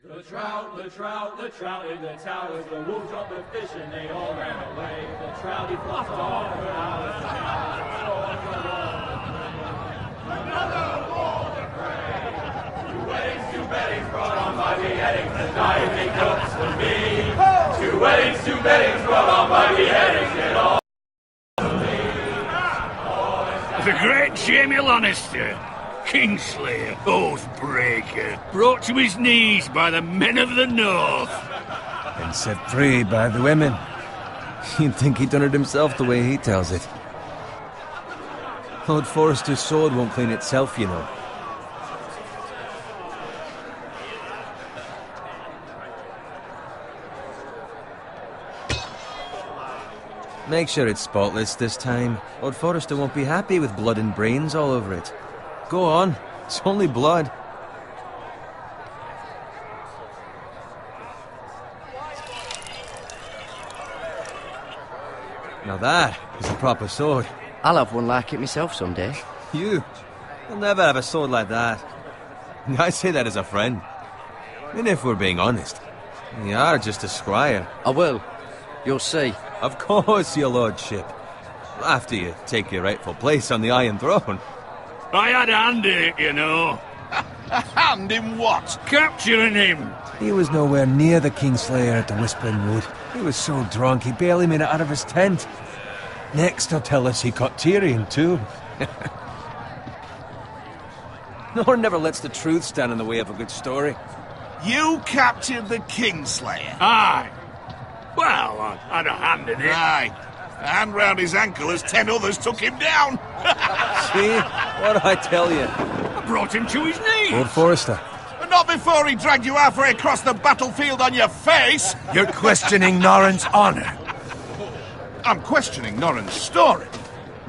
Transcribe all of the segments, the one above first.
The trout in the towers, the wolves dropped the fish and they all ran away. The trout he flopped off for hours. Another war to pray. Two weddings brought on by beheadings, the diving cups for me. Two weddings brought on by beheadings, it all for me. The great Jamie Lannister, Kingslayer, Oathbreaker, brought to his knees by the men of the North. And set free by the women. You'd think he'd done it himself the way he tells it. Lord Forrester's sword won't clean itself, you know. Make sure it's spotless this time. Lord Forrester won't be happy with blood and brains all over it. Go on, it's only blood. Now that is a proper sword. I'll have one like it myself someday. You'll never have a sword like that. I say that as a friend. And if we're being honest, you are just a squire. I will. You'll see. Of course, your lordship. After you take your rightful place on the Iron Throne. I had a hand in it, you know. A hand in what? Capturing him. He was nowhere near the Kingslayer at the Whispering Wood. He was so drunk he barely made it out of his tent. Next he'll tell us he caught Tyrion too. No one never lets the truth stand in the way of a good story. You captured the Kingslayer? Aye. Well, I had a hand in it. Aye. A hand round his ankle as 10 others took him down. See? What'd I tell you? I brought him to his knees. Lord Forrester. But not before he dragged you halfway across the battlefield on your face. You're questioning Norrin's honor. I'm questioning Norrin's story,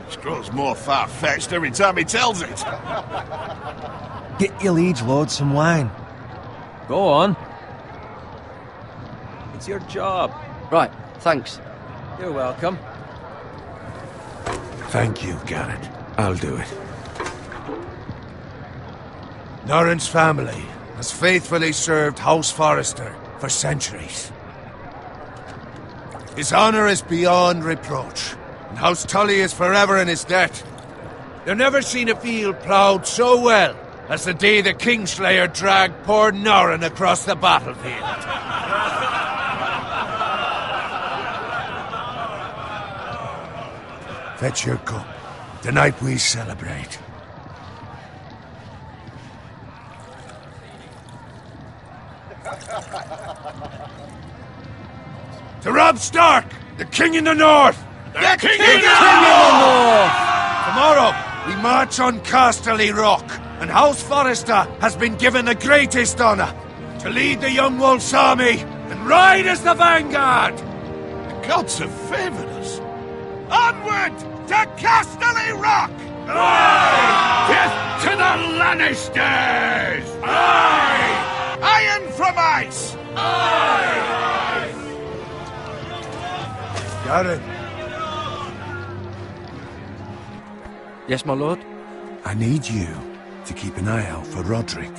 which grows more far-fetched every time he tells it. Get your liege lord some wine. Go on. It's your job. Right, thanks. You're welcome. Thank you, Garrett. I'll do it. Norrin's family has faithfully served House Forrester for centuries. His honor is beyond reproach, and House Tully is forever in his debt. You've never seen a field ploughed so well as the day the Kingslayer dragged poor Norrin across the battlefield. Fetch your cup. Tonight we celebrate. To Robb Stark, the King in the North! The King in the North! Tomorrow, we march on Casterly Rock, and House Forrester has been given the greatest honor to lead the Young Wolf's army and ride as the vanguard! The gods have favored us. Onward to Casterly Rock! Aye! Death to the Lannisters! Aye! Iron from ice! Aye! Garrett, Yes, my lord? I need you to keep an eye out for Roderick.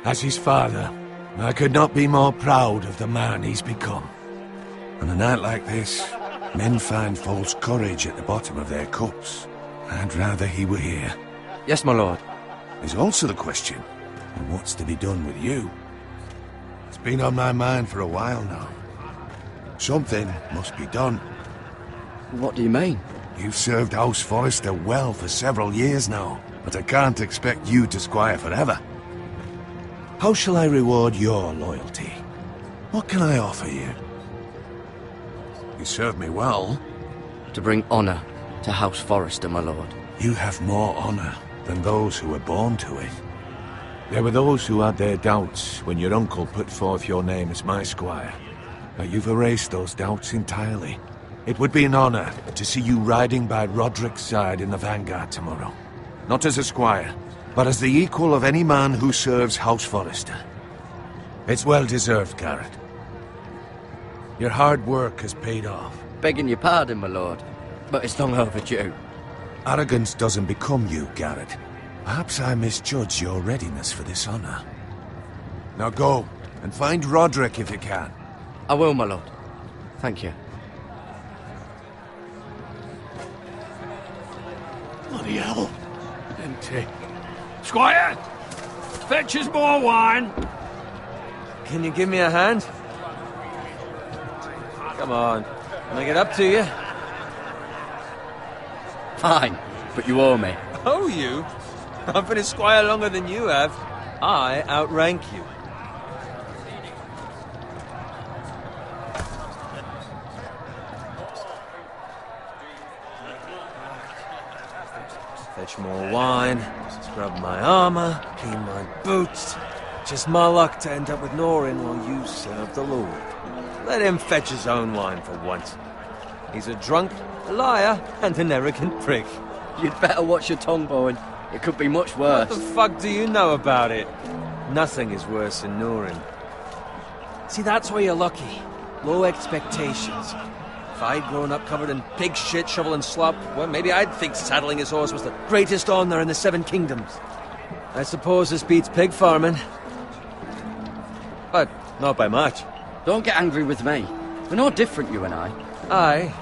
As his father, I could not be more proud of the man he's become. On a night like this, men find false courage at the bottom of their cups. I'd rather he were here. Yes, my lord. There's also the question of what's to be done with you. It's been on my mind for a while now. Something must be done. What do you mean? You've served House Forrester well for several years now, but I can't expect you to squire forever. How shall I reward your loyalty? What can I offer you? You served me well. To bring honor to House Forrester, my lord. You have more honor than those who were born to it. There were those who had their doubts when your uncle put forth your name as my squire. But you've erased those doubts entirely. It would be an honor to see you riding by Roderick's side in the vanguard tomorrow. Not as a squire, but as the equal of any man who serves House Forrester. It's well deserved, Garrett. Your hard work has paid off. Begging your pardon, my lord, but it's long overdue. Arrogance doesn't become you, Garrett. Perhaps I misjudge your readiness for this honor. Now go, And find Roderick if you can. I will, my lord. Thank you. Bloody hell. Empty. Squire! Fetch us more wine. Can you give me a hand? Come on. Can I get up to you? Fine, but you owe me. Oh, you? I've been a squire longer than you have. I outrank you. Fetch more wine, scrub my armor, clean my boots. Just my luck to end up with Norin while you serve the Lord. Let him fetch his own wine for once. He's a drunk, a liar, and an arrogant prick. You'd better watch your tongue, Bowen. It could be much worse. What the fuck do you know about it? Nothing is worse than Norin. See, that's where you're lucky. Low expectations. If I'd grown up covered in pig shit, shovel and slop, well, maybe I'd think saddling his horse was the greatest honor in the Seven Kingdoms. I suppose this beats pig farming. But not by much. Don't get angry with me. We're no different, you and I. Aye,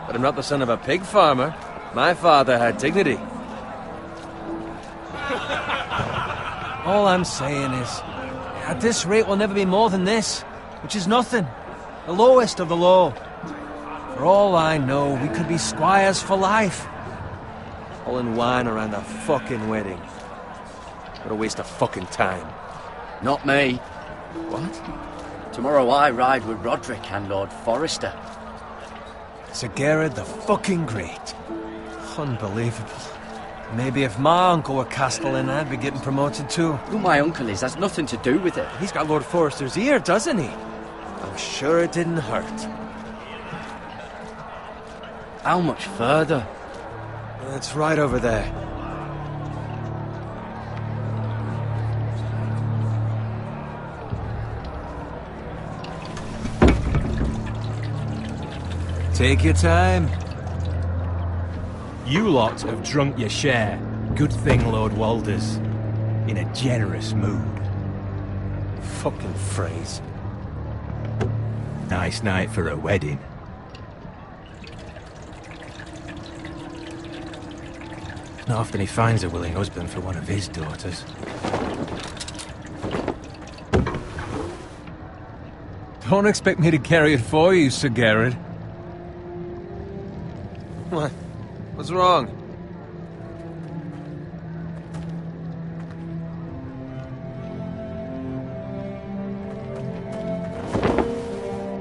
but I'm not the son of a pig farmer. My father had dignity. All I'm saying is, at this rate we'll never be more than this, which is nothing. The lowest of the low. For all I know, we could be squires for life. Pulling wine around a fucking wedding. What a waste of fucking time. Not me. What? Tomorrow I ride with Roderick and Lord Forrester. Sir Gerard the fucking Great. Unbelievable. Maybe if my uncle were Castellan, I'd be getting promoted too. Who my uncle is has nothing to do with it. He's got Lord Forrester's ear, doesn't he? I'm sure it didn't hurt. How much further? It's right over there. Take your time. You lot have drunk your share. Good thing Lord Walder's in a generous mood. Fucking phrase. Nice night for a wedding. Not often he finds a willing husband for one of his daughters. Don't expect me to carry it for you, Sir Gerard. What? What's wrong?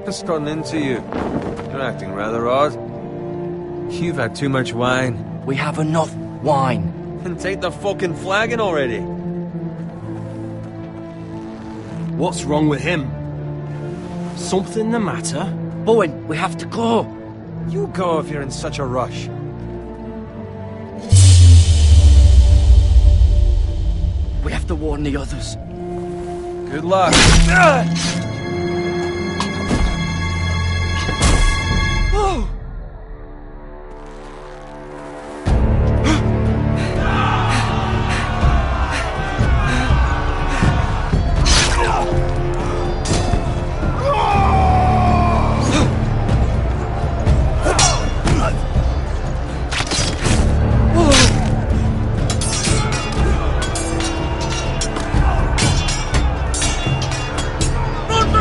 What's gotten into you? You're acting rather odd. You've had too much wine. We have enough wine. Then take the fucking flagon already. What's wrong with him? Something the matter? Bowen, we have to go. You go if you're in such a rush. We have to warn the others. Good luck. Oh! Run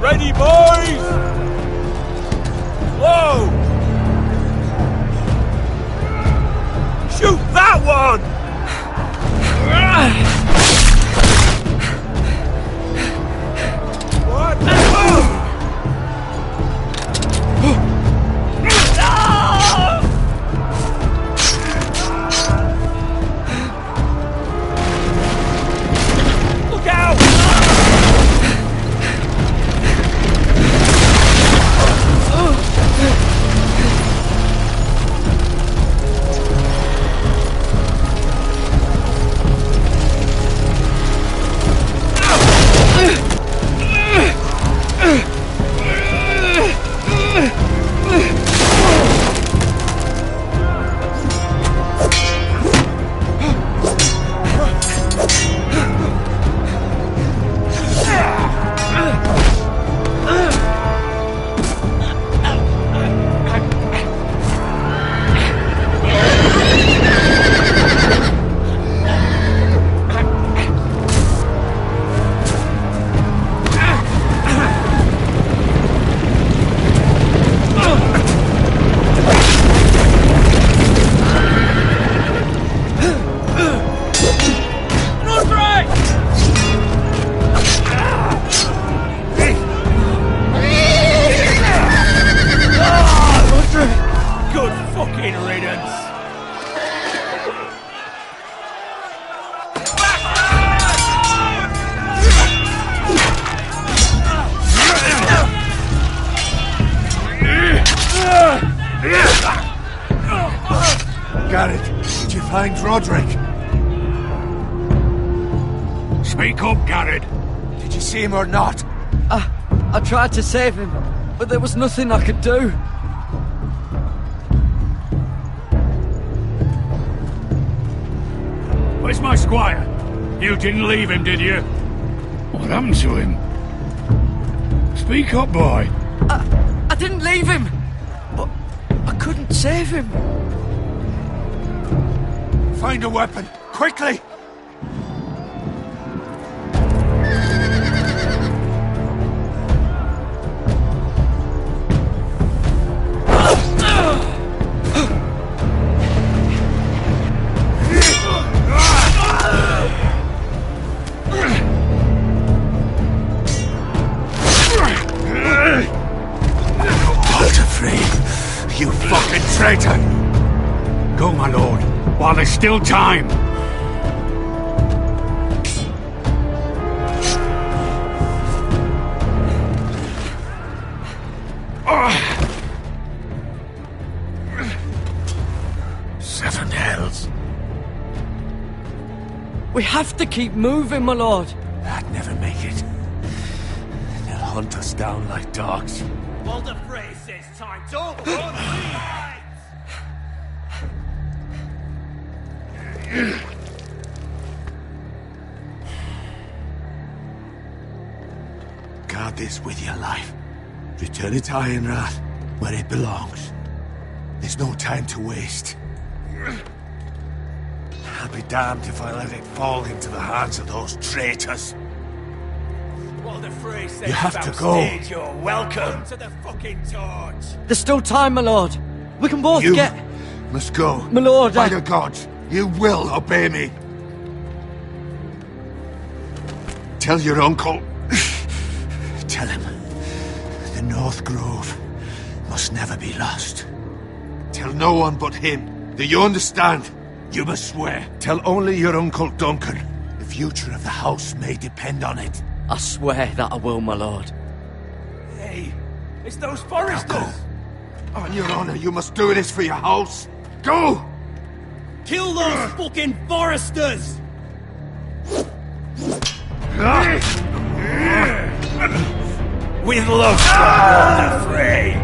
Ready, boys! Whoa! Shoot that one! What? Look out! Good fucking riddance! Garrett, did you find Roderick? Speak up, Garrett. Did you see him or not? I tried to save him, but there was nothing I could do. Where's my squire? You didn't leave him, did you? What happened to him? Speak up, boy. I didn't leave him, but I couldn't save him. Find a weapon, quickly! You fucking traitor! Go, my lord, while there's still time. Seven hells. We have to keep moving, my lord. I'd never make it. They'll hunt us down like dogs. Well, the phrase says time to run. Guard this with your life. Return it to Ironrath, where it belongs. There's no time to waste. I'll be damned if I let it fall into the hands of those traitors. Well, the phrase says You have to go. You're welcome to the fucking torch. There's still time, my lord. We can both You get... must go. My lord, By the gods, you will obey me. Tell your uncle. Tell him the North Grove must never be lost. Tell no one but him. Do you understand? You must swear. Tell only your Uncle Duncan. The future of the house may depend on it. I swear that I will, my lord. Hey, it's those Now foresters. go. On your honor, you must do this for your house. Go! Kill those fucking foresters. With love, the fray.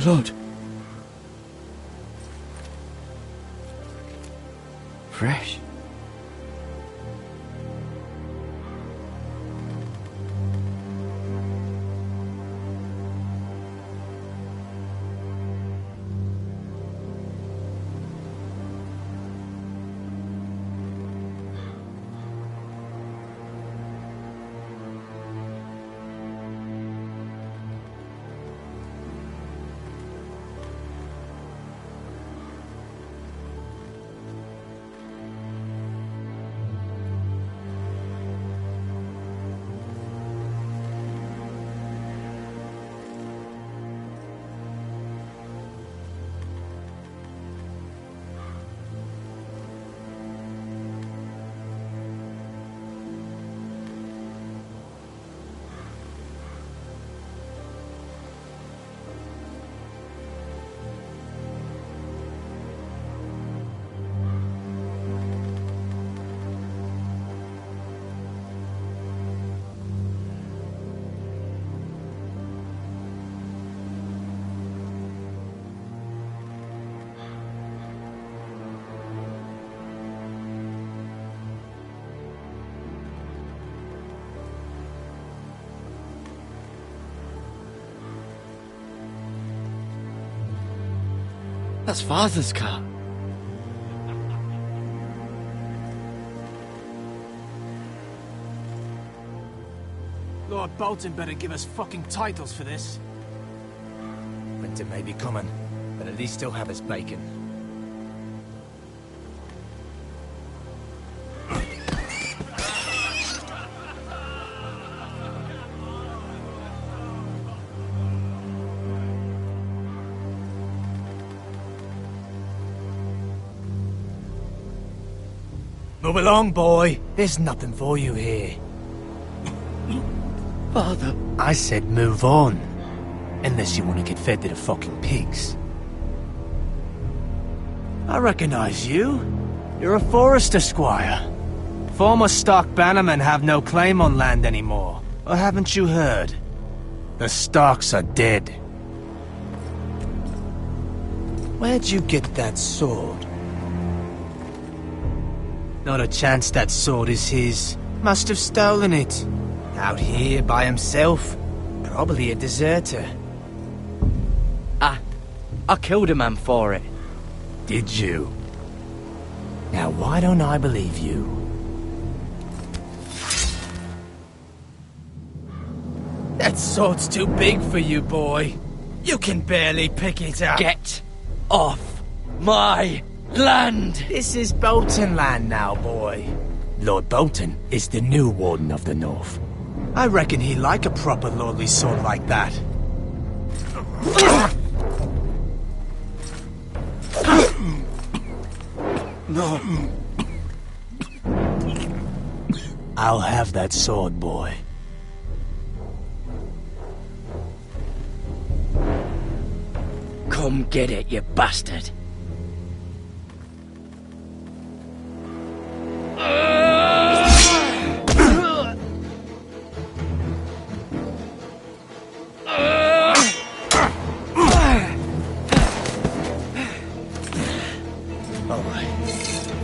Blood. Fresh. That's Father's car. Lord Bolton better give us fucking titles for this. Winter may be coming, but at least he'll have his bacon. Move along, boy. There's nothing for you here. Father. I said move on. Unless you want to get fed to the fucking pigs. I recognize you. You're a Forester squire. Former Stark bannermen have no claim on land anymore. Or haven't you heard? The Starks are dead. Where'd you get that sword? Not a chance that sword is his. Must have stolen it. Out here by himself. Probably a deserter. I killed a man for it. Did you? Now why don't I believe you? That sword's too big for you, boy. You can barely pick it up. Get off my land! This is Bolton land now, boy. Lord Bolton is the new Warden of the North. I reckon he'd like a proper lordly sword like that. No. I'll have that sword, boy. Come get it, you bastard.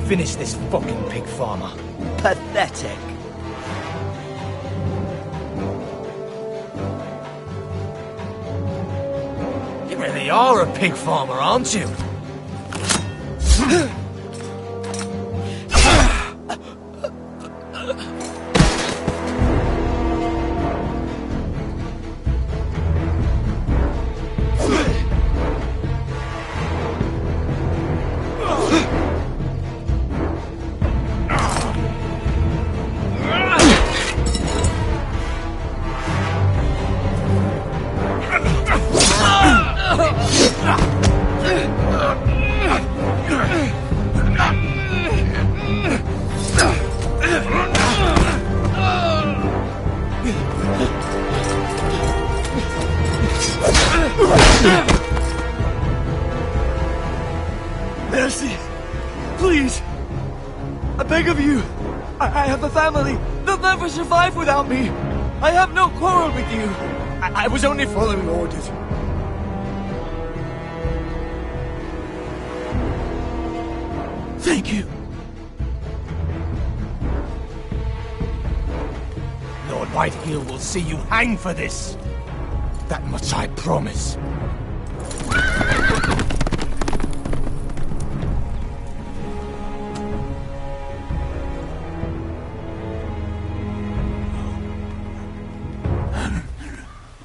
Finish this fucking pig farmer. Pathetic. You really are a pig farmer, aren't you? Mercy! Please! I beg of you! I have a family! They'll never survive without me! I have no quarrel with you! I was only following orders. Thank you. Lord Whitehill will see you hang for this. That much I promise.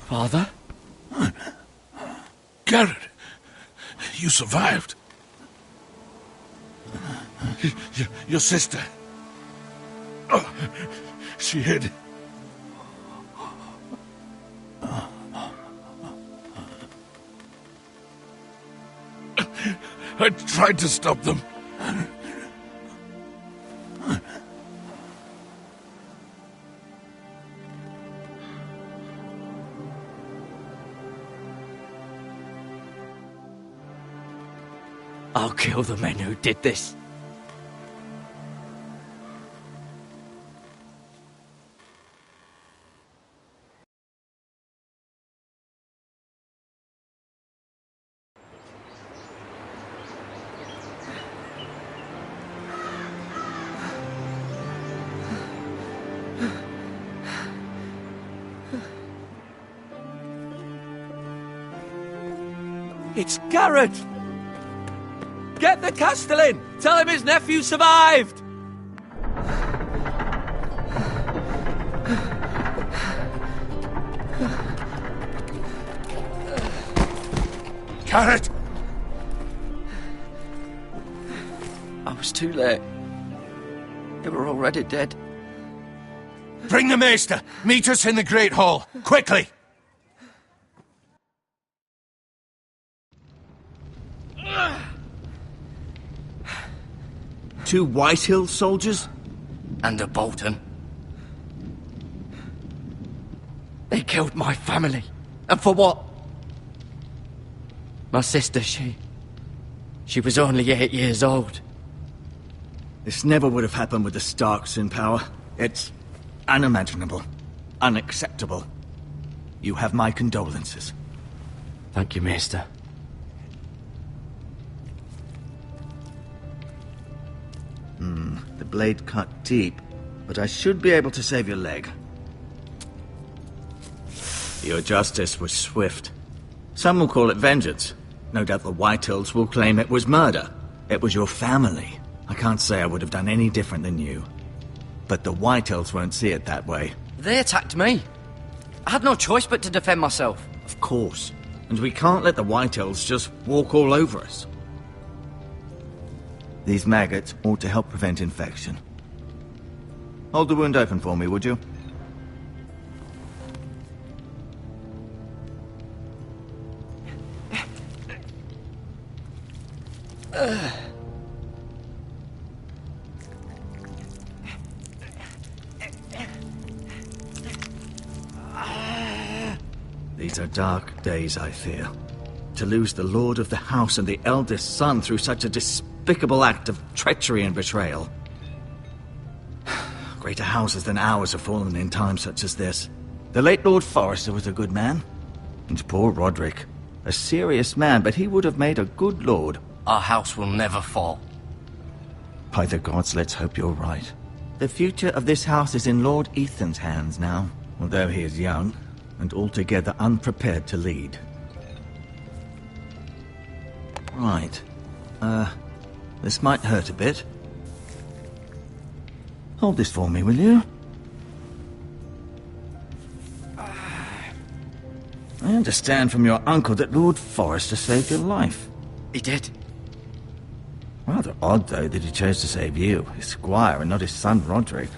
Father? Garrett, you survived. Your sister. Oh, she hid. I tried to stop them. I'll kill the men who did this. It's Garrett! Get the Castellan! Tell him his nephew survived! Garrett! I was too late. They were already dead. Bring the Maester! Meet us in the Great Hall! Quickly! Two Whitehill soldiers? And a Bolton. They killed my family. And for what? My sister, she was only 8 years old. This never would have happened with the Starks in power. It's unimaginable. Unacceptable. You have my condolences. Thank you, Maester. The blade cut deep, but I should be able to save your leg. Your justice was swift. Some will call it vengeance. No doubt the Whitehills will claim it was murder. It was your family. I can't say I would have done any different than you. But the Whitehills won't see it that way. They attacked me. I had no choice but to defend myself. Of course. And we can't let the Whitehills just walk all over us. These maggots ought to help prevent infection. Hold the wound open for me, would you? These are dark days, I fear. To lose the lord of the house and the eldest son through such a despicable act of treachery and betrayal. Greater houses than ours have fallen in times such as this. The late Lord Forrester was a good man. And poor Roderick. A serious man, but he would have made a good lord. Our house will never fall. By the gods, let's hope you're right. The future of this house is in Lord Ethan's hands now, although he is young and altogether unprepared to lead. Right. This might hurt a bit. Hold this for me, will you? I understand from your uncle that Lord Forrester saved your life. He did. Rather odd, though, that he chose to save you, his squire, and not his son Roderick.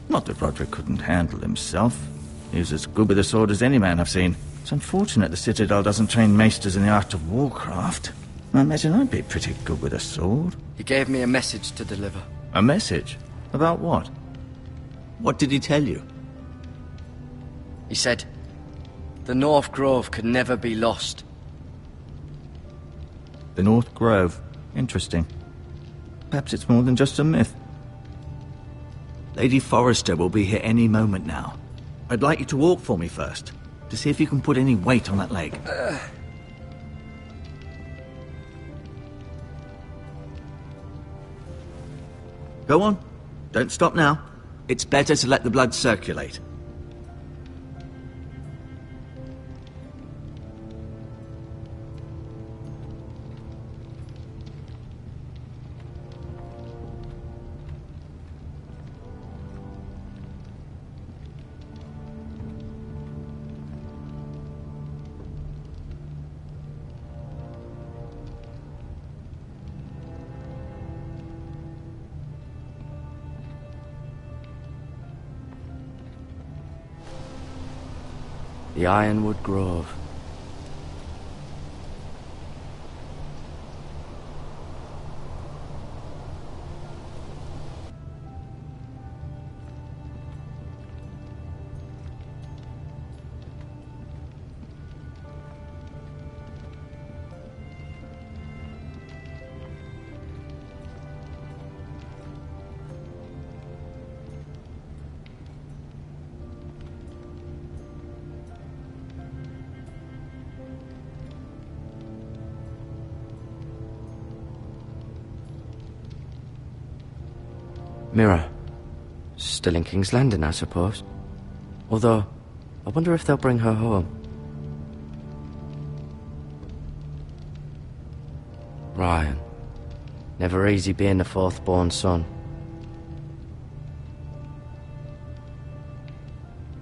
Not that Roderick couldn't handle himself. He was as good with a sword as any man I've seen. It's unfortunate the Citadel doesn't train maesters in the art of warcraft. I imagine I'd be pretty good with a sword. He gave me a message to deliver. A message? About what? What did he tell you? He said, the North Grove could never be lost. The North Grove. Interesting. Perhaps it's more than just a myth. Lady Forrester will be here any moment now. I'd like you to walk for me first, to see if you can put any weight on that leg. Go on. Don't stop now. It's better to let the blood circulate. The Ironwood Grove. Mirror. Still in King's Landing, I suppose. Although, I wonder if they'll bring her home. Ryan. Never easy being the fourth-born son.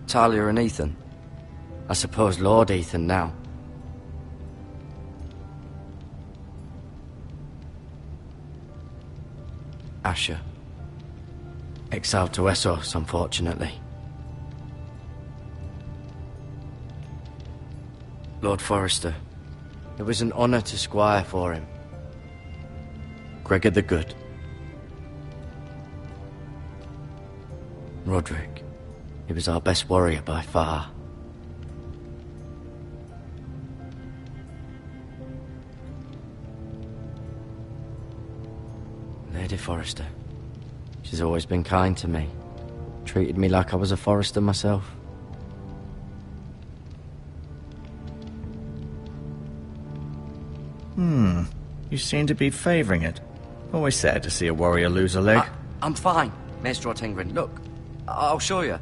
Talia and Ethan. I suppose Lord Ethan now. Asher. Exiled to Essos, unfortunately. Lord Forrester. It was an honour to squire for him. Gregor the Good. Roderick. He was our best warrior by far. Lady Forrester. She's always been kind to me. Treated me like I was a Forrester myself. You seem to be favouring it. Always sad to see a warrior lose a leg. I'm fine, Maestro Tingrin. Look, I'll show you.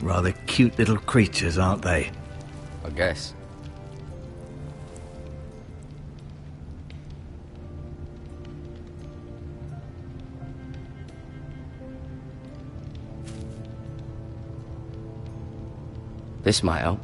Rather cute little creatures, aren't they? I guess. This might help.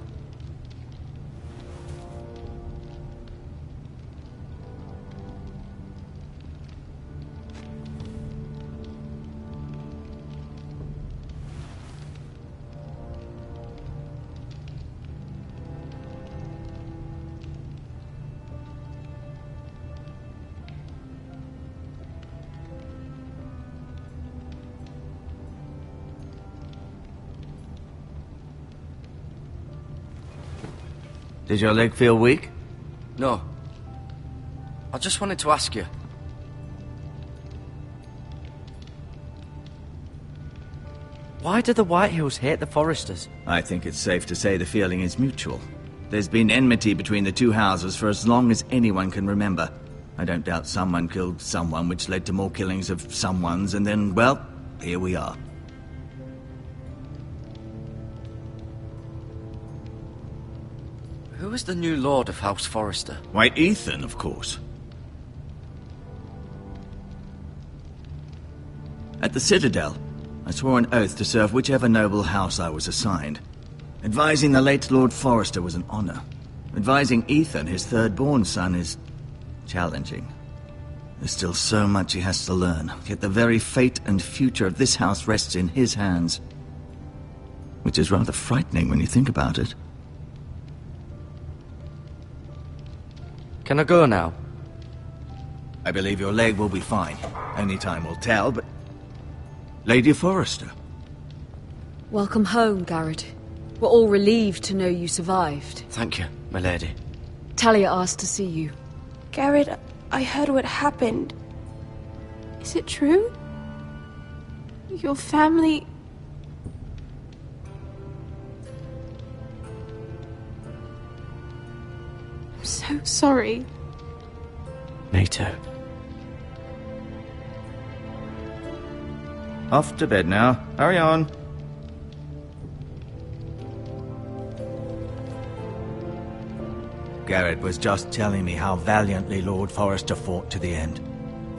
Did your leg feel weak? No. I just wanted to ask you. Why do the Whitehills hate the Forresters? I think it's safe to say the feeling is mutual. There's been enmity between the two houses for as long as anyone can remember. I don't doubt someone killed someone, which led to more killings of someones, and then, well, here we are. Who is the new Lord of House Forrester? White Ethan, of course. At the Citadel, I swore an oath to serve whichever noble house I was assigned. Advising the late Lord Forrester was an honor. Advising Ethan, his third-born son, is challenging. There's still so much he has to learn, yet the very fate and future of this house rests in his hands. Which is rather frightening when you think about it. Can I go now? I believe your leg will be fine. Only time will tell, but... Lady Forrester. Welcome home, Garrett. We're all relieved to know you survived. Thank you, my lady. Talia asked to see you. Garrett, I heard what happened. Is it true? Your family... I'm so sorry. Me too. Off to bed now. Hurry on. Garrett was just telling me how valiantly Lord Forrester fought to the end,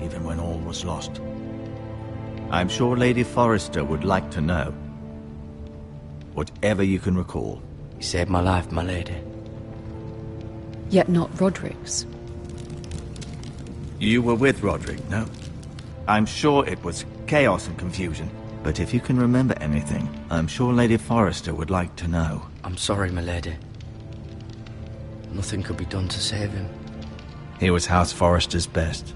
even when all was lost. I'm sure Lady Forrester would like to know. Whatever you can recall. You saved my life, my lady. Yet not Roderick's. You were with Roderick, no? I'm sure it was chaos and confusion, but if you can remember anything, I'm sure Lady Forrester would like to know. I'm sorry, my lady. Nothing could be done to save him. He was House Forrester's best.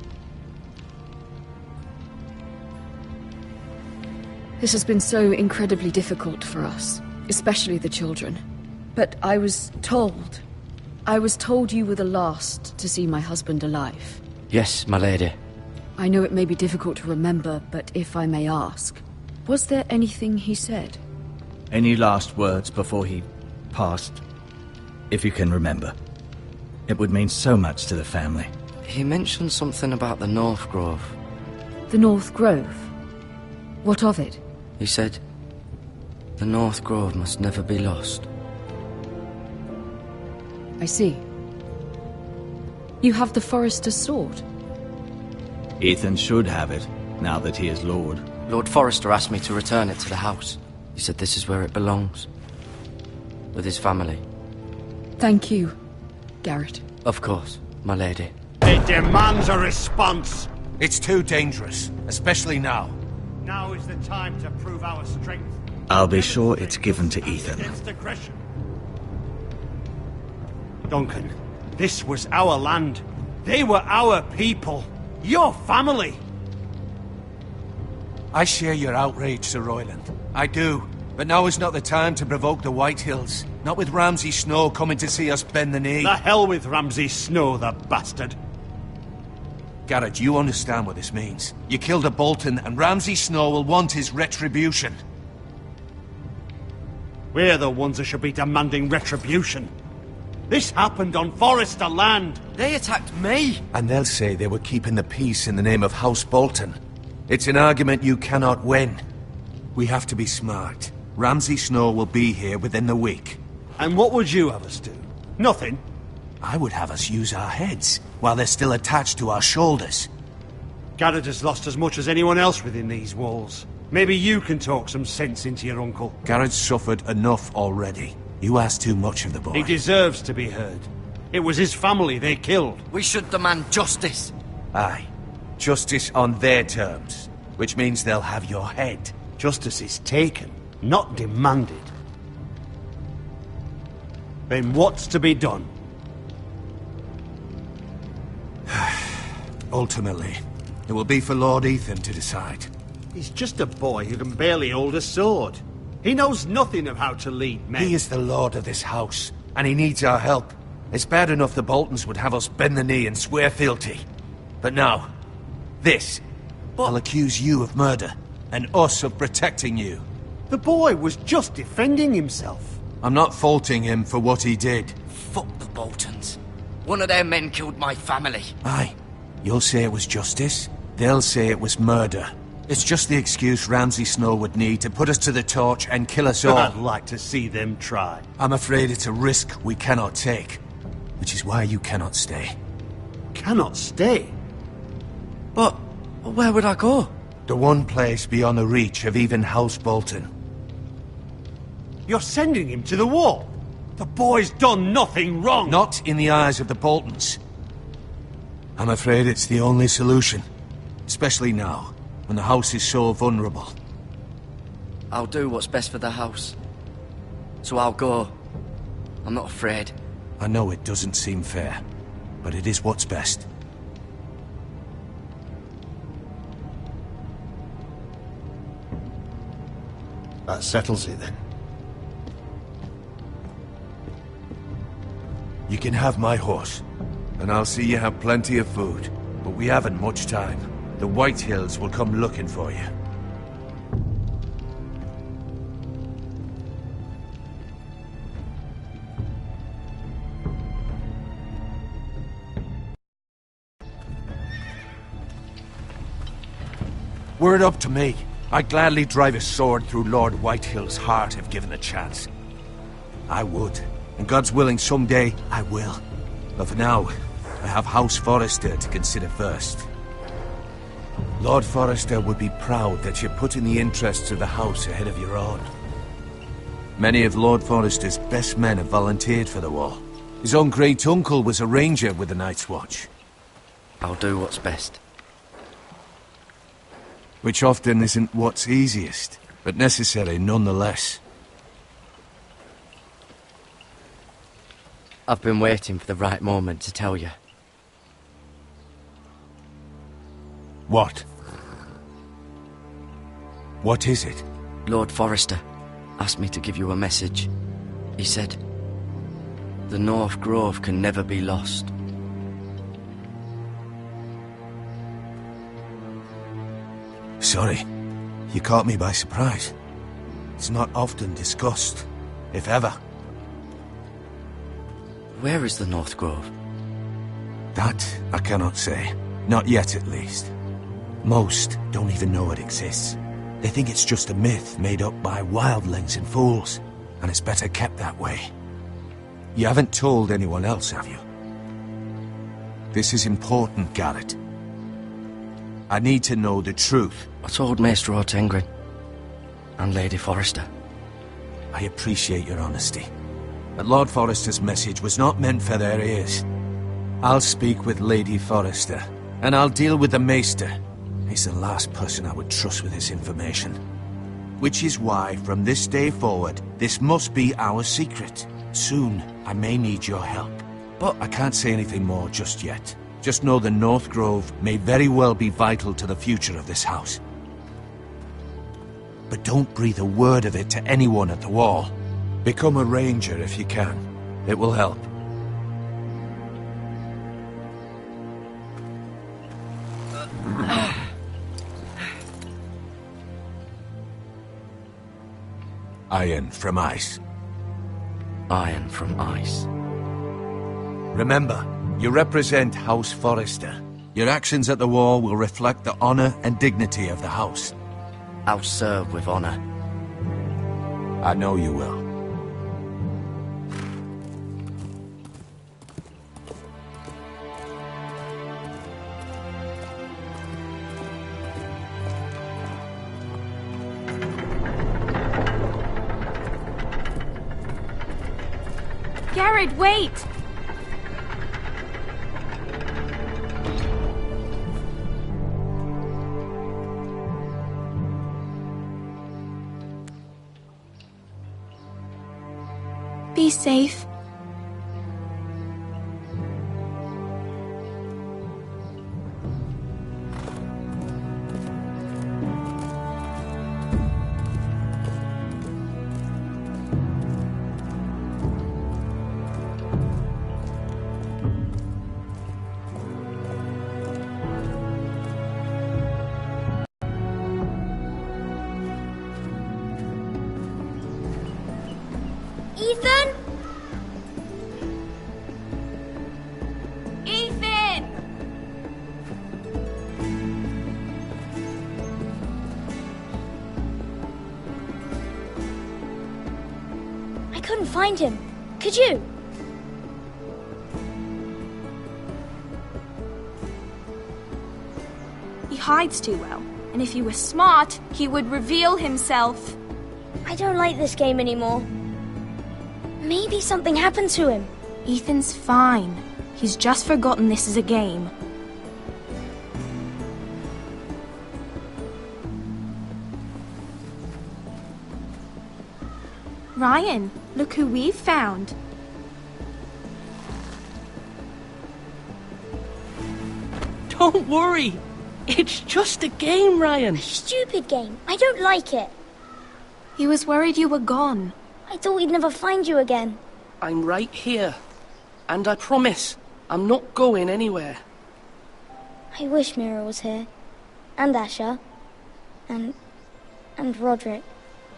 This has been so incredibly difficult for us, especially the children. But I was told you were the last to see my husband alive. Yes, my lady. I know it may be difficult to remember, but if I may ask, was there anything he said? Any last words before he passed? If you can remember. It would mean so much to the family. He mentioned something about the North Grove. The North Grove? What of it? He said, the North Grove must never be lost. I see. You have the Forrester's sword. Ethan should have it, now that he is Lord. Lord Forrester asked me to return it to the house. He said this is where it belongs. With his family. Thank you, Garrett. Of course, my lady. It demands a response. It's too dangerous, especially now. Now is the time to prove our strength. I'll be sure it's given to Ethan. Against aggression. Duncan, this was our land. They were our people. Your family. I share your outrage, Sir Royland. I do. But now is not the time to provoke the Whitehills. Not with Ramsay Snow coming to see us bend the knee. The hell with Ramsay Snow, the bastard. Garrett, you understand what this means. You killed a Bolton, and Ramsay Snow will want his retribution. We're the ones that should be demanding retribution. This happened on Forrester land. They attacked me. And they'll say they were keeping the peace in the name of House Bolton. It's an argument you cannot win. We have to be smart. Ramsay Snow will be here within the week. And what would you have us do? Nothing. I would have us use our heads, while they're still attached to our shoulders. Garrett has lost as much as anyone else within these walls. Maybe you can talk some sense into your uncle. Garrett's suffered enough already. You ask too much of the boy. He deserves to be heard. It was his family they killed. We should demand justice. Aye. Justice on their terms. Which means they'll have your head. Justice is taken, not demanded. Then what's to be done? Ultimately, it will be for Lord Ethan to decide. He's just a boy who can barely hold a sword. He knows nothing of how to lead men. He is the lord of this house, and he needs our help. It's bad enough the Boltons would have us bend the knee and swear fealty. But now, this. I'll accuse you of murder, and us of protecting you. The boy was just defending himself. I'm not faulting him for what he did. Fuck the Boltons. One of their men killed my family. Aye. You'll say it was justice. They'll say it was murder. It's just the excuse Ramsay Snow would need to put us to the torch and kill us all. I'd like to see them try. I'm afraid it's a risk we cannot take. Which is why you cannot stay. Cannot stay? But where would I go? The one place beyond the reach of even House Bolton. You're sending him to the wall? The boy's done nothing wrong! Not in the eyes of the Boltons. I'm afraid it's the only solution. Especially now, when the house is so vulnerable. I'll do what's best for the house. So I'll go. I'm not afraid. I know it doesn't seem fair, but it is what's best. That settles it then. You can have my horse, and I'll see you have plenty of food. But we haven't much time. The White Hills will come looking for you. Were it up to me, I'd gladly drive a sword through Lord Whitehill's heart if given the chance. I would, and God's willing someday I will. But for now, I have House Forrester to consider first. Lord Forrester would be proud that you're putting the interests of the house ahead of your own. Many of Lord Forrester's best men have volunteered for the war. His own great-uncle was a ranger with the Night's Watch. I'll do what's best. Which often isn't what's easiest, but necessary nonetheless. I've been waiting for the right moment to tell you. What? What is it? Lord Forrester asked me to give you a message. He said, the North Grove can never be lost. Sorry, you caught me by surprise. It's not often discussed, if ever. Where is the North Grove? That I cannot say. Not yet, at least. Most don't even know it exists. They think it's just a myth made up by wildlings and fools, and it's better kept that way. You haven't told anyone else, have you? This is important, Garrett. I need to know the truth. I told Maester Ortengren and Lady Forrester. I appreciate your honesty. But Lord Forrester's message was not meant for their ears. I'll speak with Lady Forrester, and I'll deal with the Maester. He's the last person I would trust with this information. Which is why, from this day forward, this must be our secret. Soon, I may need your help. But I can't say anything more just yet. Just know the North Grove may very well be vital to the future of this house. But don't breathe a word of it to anyone at the wall. Become a ranger if you can. It will help. Iron from ice. Iron from ice. Remember, you represent House Forrester. Your actions at the war will reflect the honor and dignity of the house. I'll serve with honor. I know you will. Garrett, wait! Be safe. Ethan? Ethan! I couldn't find him. Could you? He hides too well, and if he was smart, he would reveal himself. I don't like this game anymore. Maybe something happened to him. Ethan's fine. He's just forgotten this is a game. Ryan, look who we've found. Don't worry. It's just a game, Ryan. A stupid game. I don't like it. He was worried you were gone. I thought we'd never find you again. I'm right here. And I promise, I'm not going anywhere. I wish Mira was here. And Asher. And Roderick.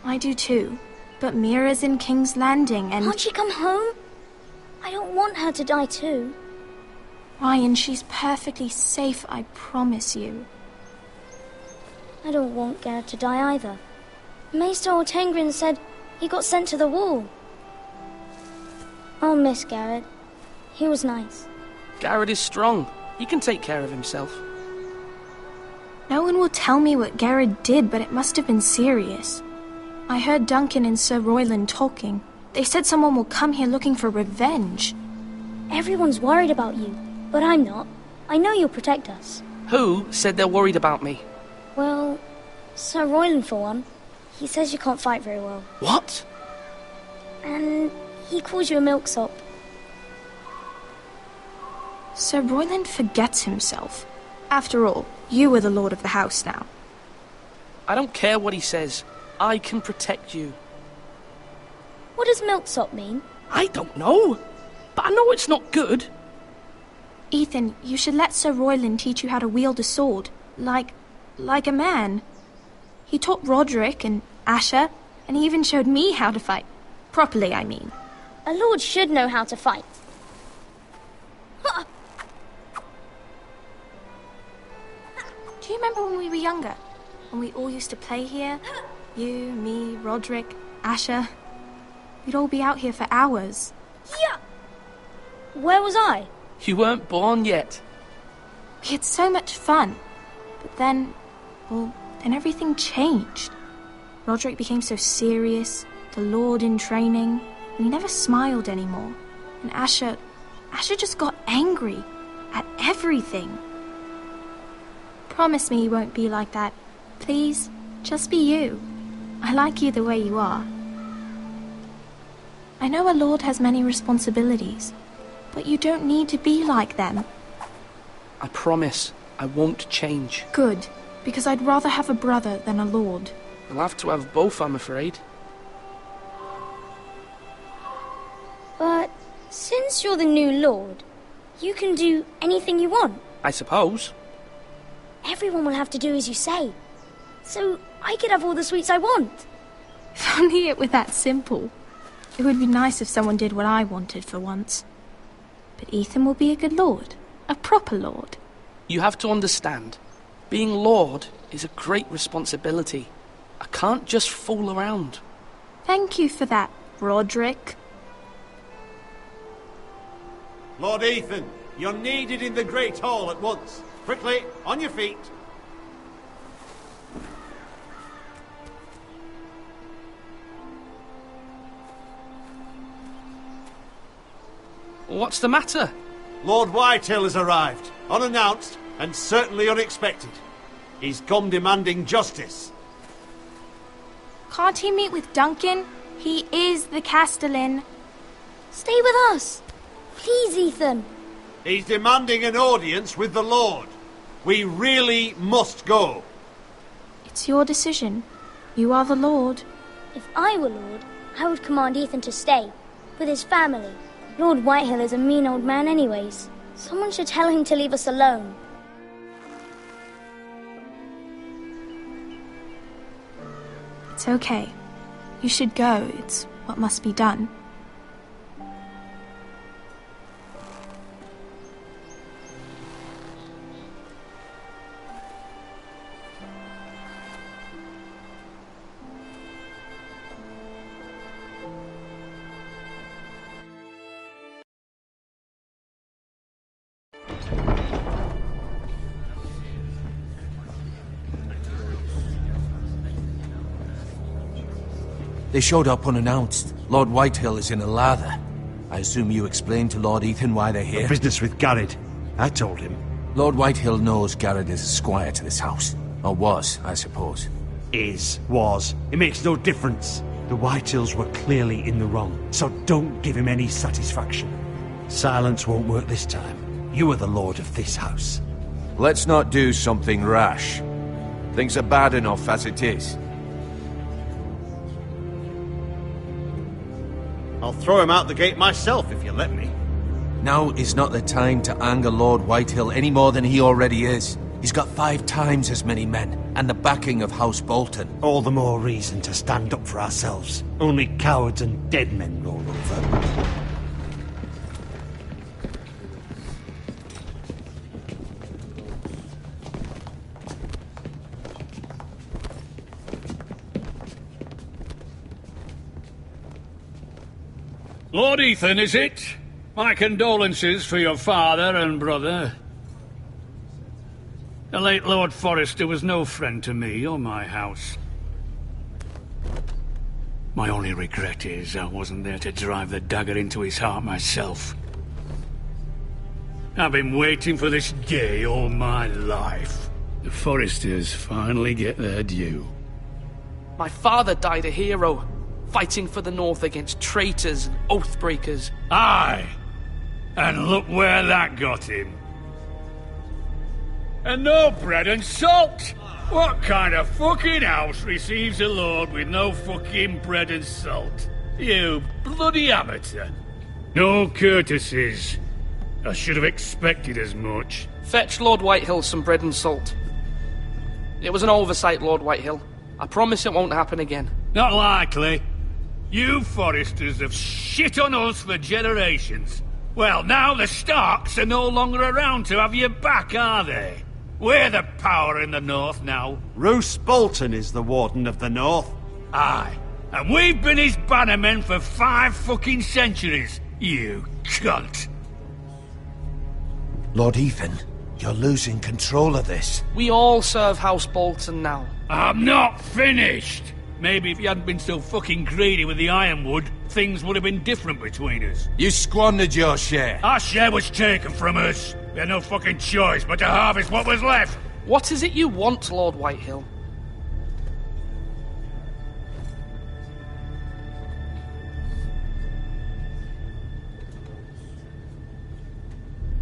I do too. But Mira's in King's Landing and... Can't she come home? I don't want her to die too. Ryan, she's perfectly safe, I promise you. I don't want Garrett to die either. Maester Ortengrin said he got sent to the wall. I'll miss Garrett. He was nice. Garrett is strong. He can take care of himself. No one will tell me what Garrett did, but it must have been serious. I heard Duncan and Sir Royland talking. They said someone will come here looking for revenge. Everyone's worried about you, but I'm not. I know you'll protect us. Who said they're worried about me? Well, Sir Royland for one. He says you can't fight very well. What? And he calls you a milksop. Sir Royland forgets himself. After all, you are the lord of the house now. I don't care what he says. I can protect you. What does milksop mean? I don't know, but I know it's not good. Ethan, you should let Sir Royland teach you how to wield a sword, like a man. He taught Roderick and Asher, and he even showed me how to fight. Properly, I mean. A lord should know how to fight. Do you remember when we were younger? When we all used to play here? You, me, Roderick, Asher. We'd all be out here for hours. Yeah! Where was I? You weren't born yet. We had so much fun. But then everything changed. Roderick became so serious, the Lord in training, and he never smiled anymore. And Asher just got angry at everything. Promise me you won't be like that. Please, just be you. I like you the way you are. I know a lord has many responsibilities, but you don't need to be like them. I promise I won't change. Good, because I'd rather have a brother than a lord. You'll have to have both, I'm afraid. But since you're the new lord, you can do anything you want. I suppose. Everyone will have to do as you say. So I could have all the sweets I want. If only it were that simple. It would be nice if someone did what I wanted for once. But Ethan will be a good lord. A proper lord. You have to understand. Being lord is a great responsibility. I can't just fool around. Thank you for that, Roderick. Lord Ethan, you're needed in the Great Hall at once. Quickly, on your feet. What's the matter? Lord Whitehill has arrived, unannounced and certainly unexpected. He's come demanding justice. Can't he meet with Duncan? He is the Castellan. Stay with us. Please, Ethan. He's demanding an audience with the Lord. We really must go. It's your decision. You are the Lord. If I were Lord, I would command Ethan to stay, with his family. Lord Whitehill is a mean old man anyways. Someone should tell him to leave us alone. It's okay. You should go. It's what must be done. They showed up unannounced. Lord Whitehill is in a lather. I assume you explained to Lord Ethan why they're here? The business with Garrett. I told him. Lord Whitehill knows Garrett is a squire to this house. Or was, I suppose. Was. It makes no difference. The Whitehills were clearly in the wrong, so don't give him any satisfaction. Silence won't work this time. You are the lord of this house. Let's not do something rash. Things are bad enough as it is. I'll throw him out the gate myself if you let me. Now is not the time to anger Lord Whitehill any more than he already is. He's got 5 times as many men, and the backing of House Bolton. All the more reason to stand up for ourselves. Only cowards and dead men roll over. Lord Ethan, is it? My condolences for your father and brother. The late Lord Forrester was no friend to me or my house. My only regret is I wasn't there to drive the dagger into his heart myself. I've been waiting for this day all my life. The Forresters finally get their due. My father died a hero, fighting for the North against traitors and oathbreakers. Aye! And look where that got him. And no bread and salt! What kind of fucking house receives a lord with no fucking bread and salt? You bloody amateur. No courtesies. I should have expected as much. Fetch Lord Whitehill some bread and salt. It was an oversight, Lord Whitehill. I promise it won't happen again. Not likely. You Forresters have shit on us for generations. Well, now the Starks are no longer around to have your back, are they? We're the power in the North now. Roose Bolton is the Warden of the North. Aye. And we've been his bannermen for 5 fucking centuries, you cunt. Lord Ethan, you're losing control of this. We all serve House Bolton now. I'm not finished! Maybe if you hadn't been so fucking greedy with the ironwood, things would have been different between us. You squandered your share. Our share was taken from us. We had no fucking choice but to harvest what was left. What is it you want, Lord Whitehill?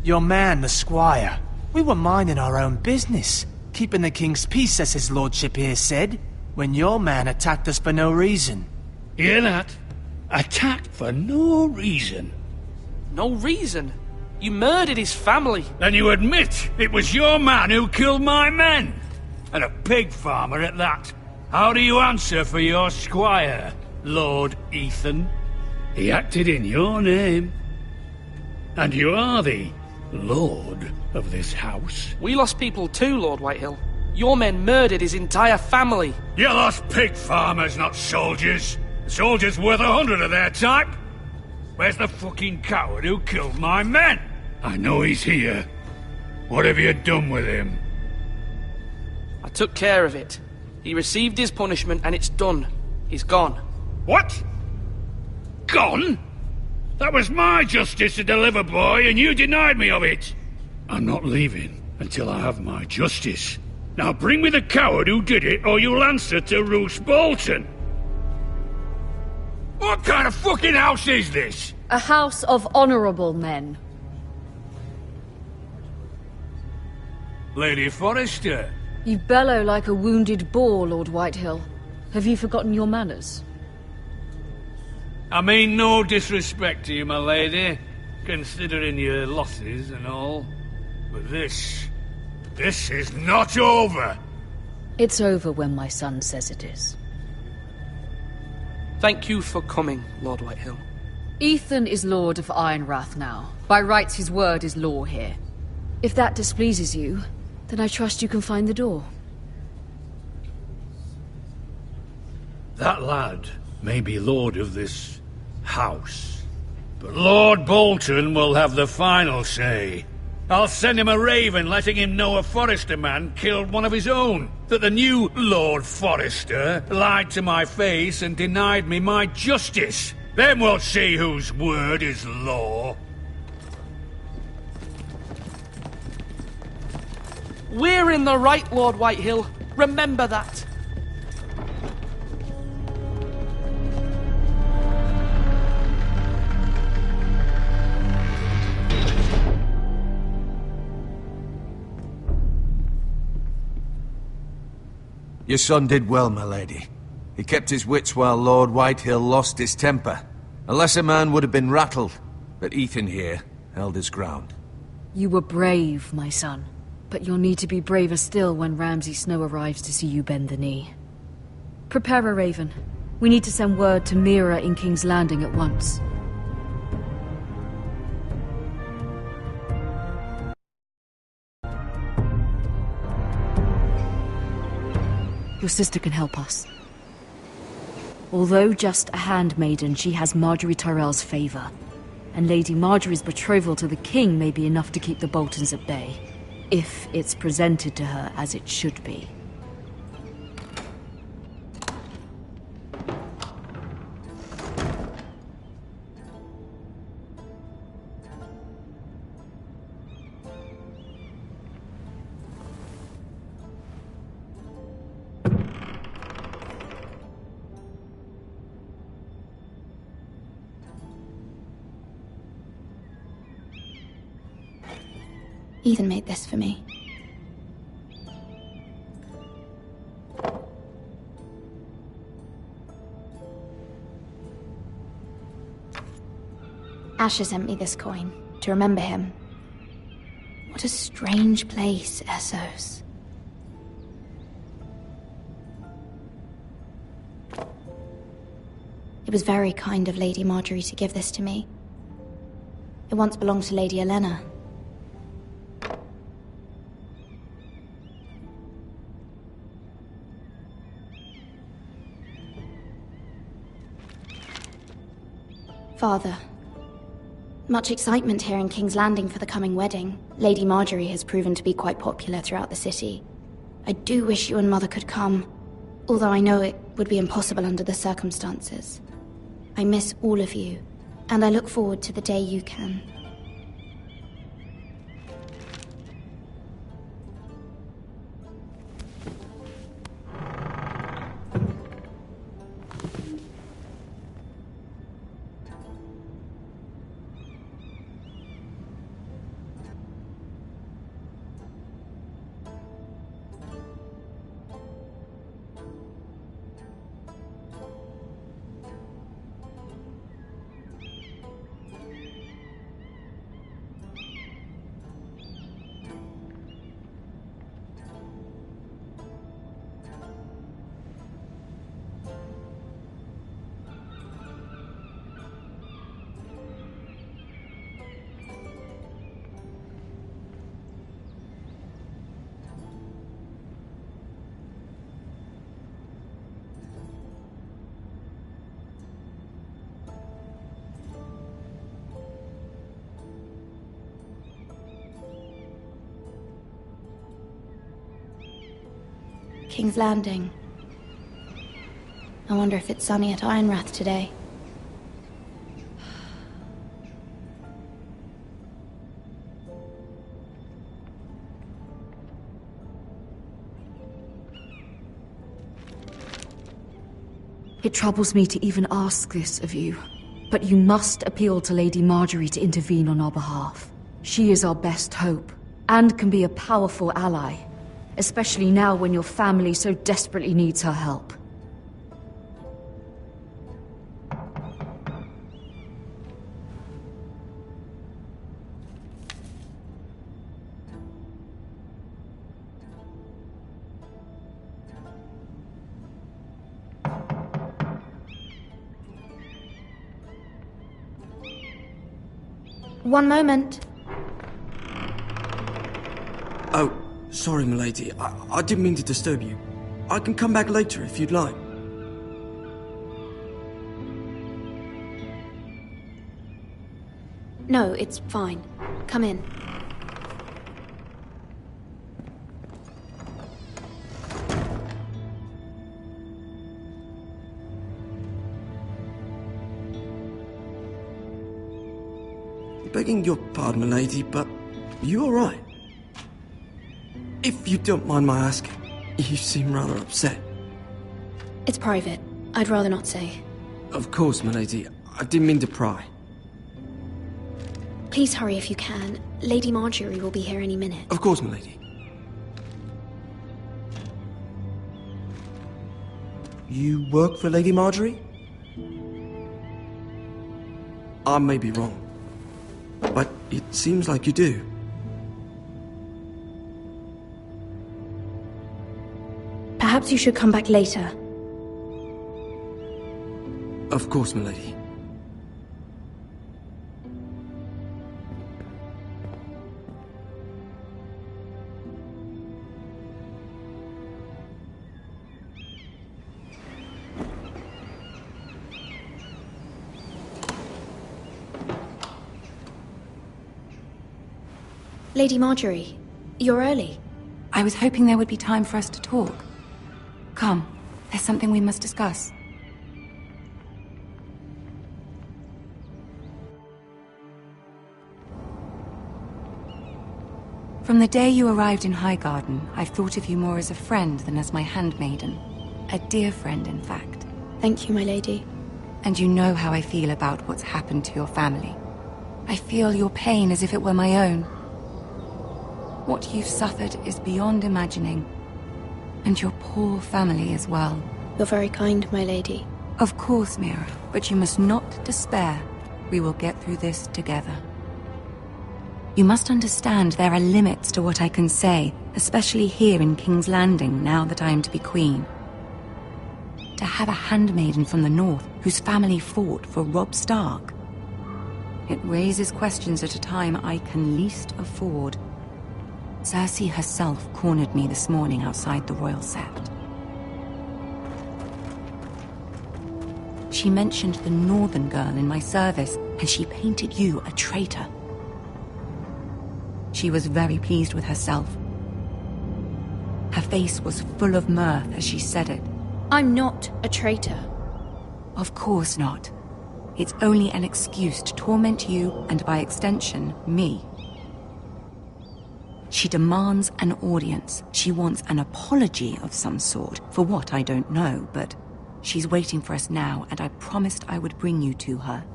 Your man, the squire. We were minding our own business, keeping the king's peace, as his lordship here said, when your man attacked us for no reason. Hear that? Attacked for no reason. No reason? You murdered his family. Then you admit it was your man who killed my men. And a pig farmer at that. How do you answer for your squire, Lord Ethan? He acted in your name. And you are the lord of this house. We lost people too, Lord Whitehill. Your men murdered his entire family. You lost pig farmers, not soldiers. Soldiers worth 100 of their type. Where's the fucking coward who killed my men? I know he's here. What have you done with him? I took care of it. He received his punishment and it's done. He's gone. What? Gone? That was my justice to deliver, boy, and you denied me of it. I'm not leaving until I have my justice. Now bring me the coward who did it, or you'll answer to Roose Bolton. What kind of fucking house is this? A house of honorable men. Lady Forrester. You bellow like a wounded boar, Lord Whitehill. Have you forgotten your manners? I mean no disrespect to you, my lady, considering your losses and all. But this is not over. It's over when my son says it is. Thank you for coming, Lord Whitehill. Ethan is Lord of Ironrath now. By rights, his word is law here. If that displeases you, then I trust you can find the door. That lad may be lord of this house, but Lord Bolton will have the final say. I'll send him a raven letting him know a Forrester man killed one of his own, that the new Lord Forrester lied to my face and denied me my justice. Then we'll see whose word is law. We're in the right, Lord Whitehill. Remember that. Your son did well, my lady. He kept his wits while Lord Whitehill lost his temper. A lesser man would have been rattled, but Ethan here held his ground. You were brave, my son. But you'll need to be braver still when Ramsay Snow arrives to see you bend the knee. Prepare a raven. We need to send word to Mira in King's Landing at once. Your sister can help us. Although just a handmaiden, she has Marjorie Tyrell's favor. And Lady Marjorie's betrothal to the king may be enough to keep the Boltons at bay. If it's presented to her as it should be. Ethan made this for me. Asher sent me this coin to remember him. What a strange place, Essos. It was very kind of Lady Marjorie to give this to me. It once belonged to Lady Elena. Father, much excitement here in King's Landing for the coming wedding. Lady Marjorie has proven to be quite popular throughout the city. I do wish you and Mother could come, although I know it would be impossible under the circumstances. I miss all of you, and I look forward to the day you can. King's Landing. I wonder if it's sunny at Ironrath today. It troubles me to even ask this of you, but you must appeal to Lady Marjorie to intervene on our behalf. She is our best hope, and can be a powerful ally, especially now when your family so desperately needs her help. One moment. Oh, sorry, milady. I didn't mean to disturb you. I can come back later if you'd like. No, it's fine. Come in. Begging your pardon, milady, but are you alright? If you don't mind my asking, you seem rather upset. It's private. I'd rather not say. Of course, milady. I didn't mean to pry. Please hurry if you can. Lady Marjorie will be here any minute. Of course, milady. You work for Lady Marjorie? I may be wrong. but it seems like you do. Perhaps you should come back later. Of course, milady. Lady Marjorie, you're early. I was hoping there would be time for us to talk. Come, there's something we must discuss. From the day you arrived in Highgarden, I've thought of you more as a friend than as my handmaiden. A dear friend, in fact. Thank you, my lady. And you know how I feel about what's happened to your family. I feel your pain as if it were my own. What you've suffered is beyond imagining. And your poor family as well. You're very kind, my lady. Of course, Mira, but you must not despair. We will get through this together. You must understand there are limits to what I can say, especially here in King's Landing, now that I am to be queen. To have a handmaiden from the north whose family fought for Robb Stark. It raises questions at a time I can least afford. Cersei herself cornered me this morning outside the Royal Sept. She mentioned the northern girl in my service, and she painted you a traitor. She was very pleased with herself. Her face was full of mirth as she said it. I'm not a traitor. Of course not. It's only an excuse to torment you, and by extension, me. She demands an audience. She wants an apology of some sort, for what I don't know, but she's waiting for us now, and I promised I would bring you to her.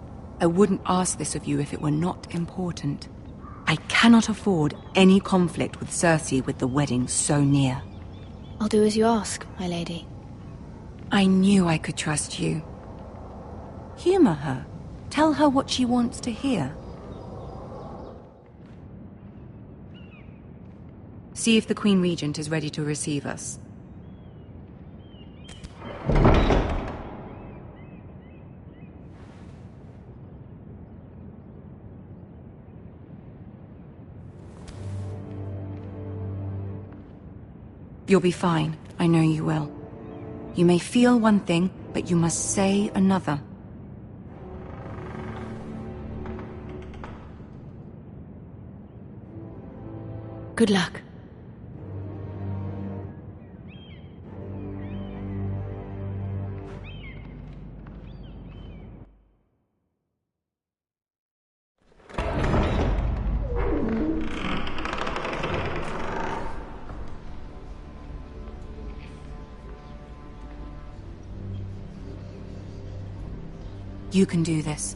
I wouldn't ask this of you if it were not important. I cannot afford any conflict with Cersei with the wedding so near. I'll do as you ask, my lady. I knew I could trust you. Humor her. Tell her what she wants to hear. See if the Queen Regent is ready to receive us. You'll be fine. I know you will. You may feel one thing, but you must say another. Good luck. You can do this.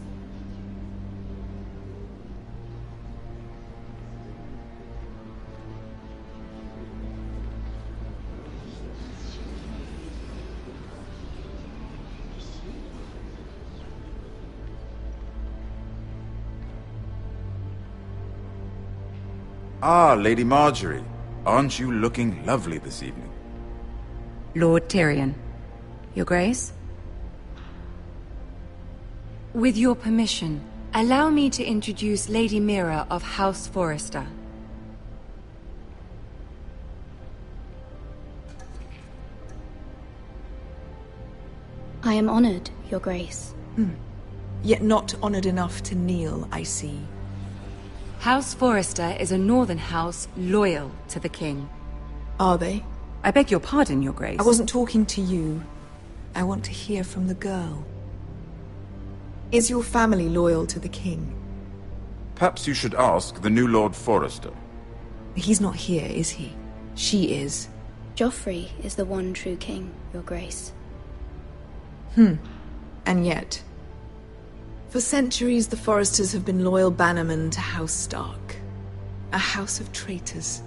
Ah, Lady Marjorie. Aren't you looking lovely this evening? Lord Tyrion. Your Grace? With your permission, allow me to introduce Lady Mira of House Forrester. I am honored, Your Grace. Yet not honored enough to kneel, I see. House Forrester is a northern house loyal to the king. Are they? I beg your pardon, Your Grace. I wasn't talking to you. I want to hear from the girl. Is your family loyal to the king? Perhaps you should ask the new Lord Forrester. He's not here, is he? She is. Joffrey is the one true king, Your Grace. And yet, for centuries the Forresters have been loyal bannermen to House Stark. A house of traitors.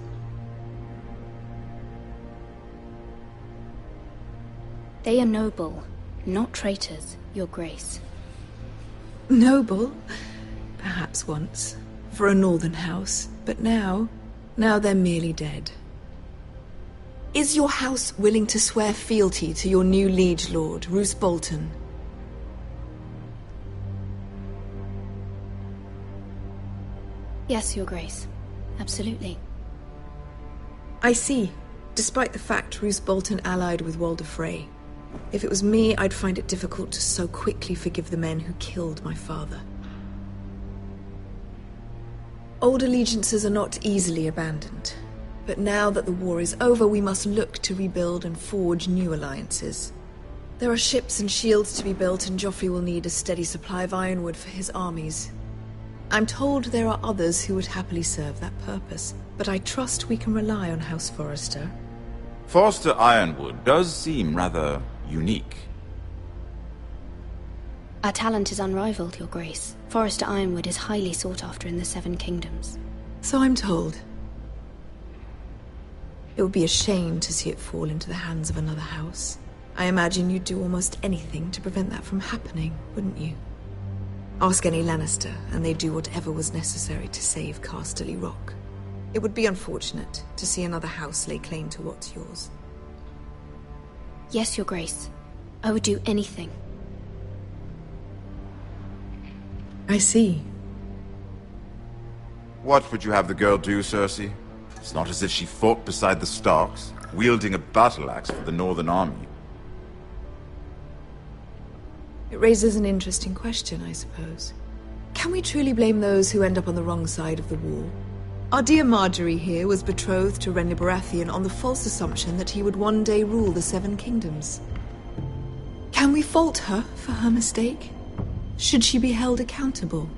They are noble, not traitors, Your Grace. Noble? Perhaps once. for a northern house, but now they're merely dead. Is your house willing to swear fealty to your new liege lord, Roose Bolton? Yes, Your Grace. Absolutely. I see. Despite the fact Roose Bolton allied with Walder Frey. If it was me, I'd find it difficult to so quickly forgive the men who killed my father. Old allegiances are not easily abandoned. But now that the war is over, we must look to rebuild and forge new alliances. There are ships and shields to be built, and Joffrey will need a steady supply of ironwood for his armies. I'm told there are others who would happily serve that purpose, but I trust we can rely on House Forrester. Forrester Ironwood does seem rather unique. Our talent is unrivaled, Your Grace. Forrester Ironwood is highly sought after in the Seven Kingdoms. So I'm told. It would be a shame to see it fall into the hands of another house. I imagine you'd do almost anything to prevent that from happening, wouldn't you? Ask any Lannister, and they'd do whatever was necessary to save Casterly Rock. It would be unfortunate to see another house lay claim to what's yours. Yes, Your Grace. I would do anything. I see. What would you have the girl do, Cersei? It's not as if she fought beside the Starks, wielding a battle axe for the Northern Army. It raises an interesting question, I suppose. Can we truly blame those who end up on the wrong side of the wall? Our dear Marjorie here was betrothed to Renly Baratheon on the false assumption that he would one day rule the Seven Kingdoms. Can we fault her for her mistake? Should she be held accountable?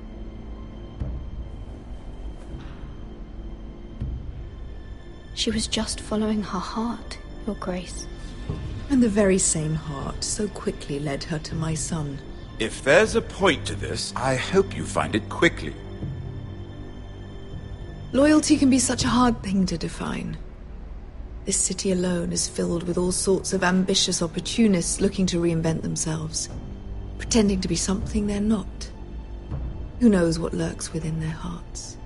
She was just following her heart, Your Grace. And the very same heart so quickly led her to my son. If there's a point to this, I hope you find it quickly. Loyalty can be such a hard thing to define. This city alone is filled with all sorts of ambitious opportunists looking to reinvent themselves, pretending to be something they're not. Who knows what lurks within their hearts?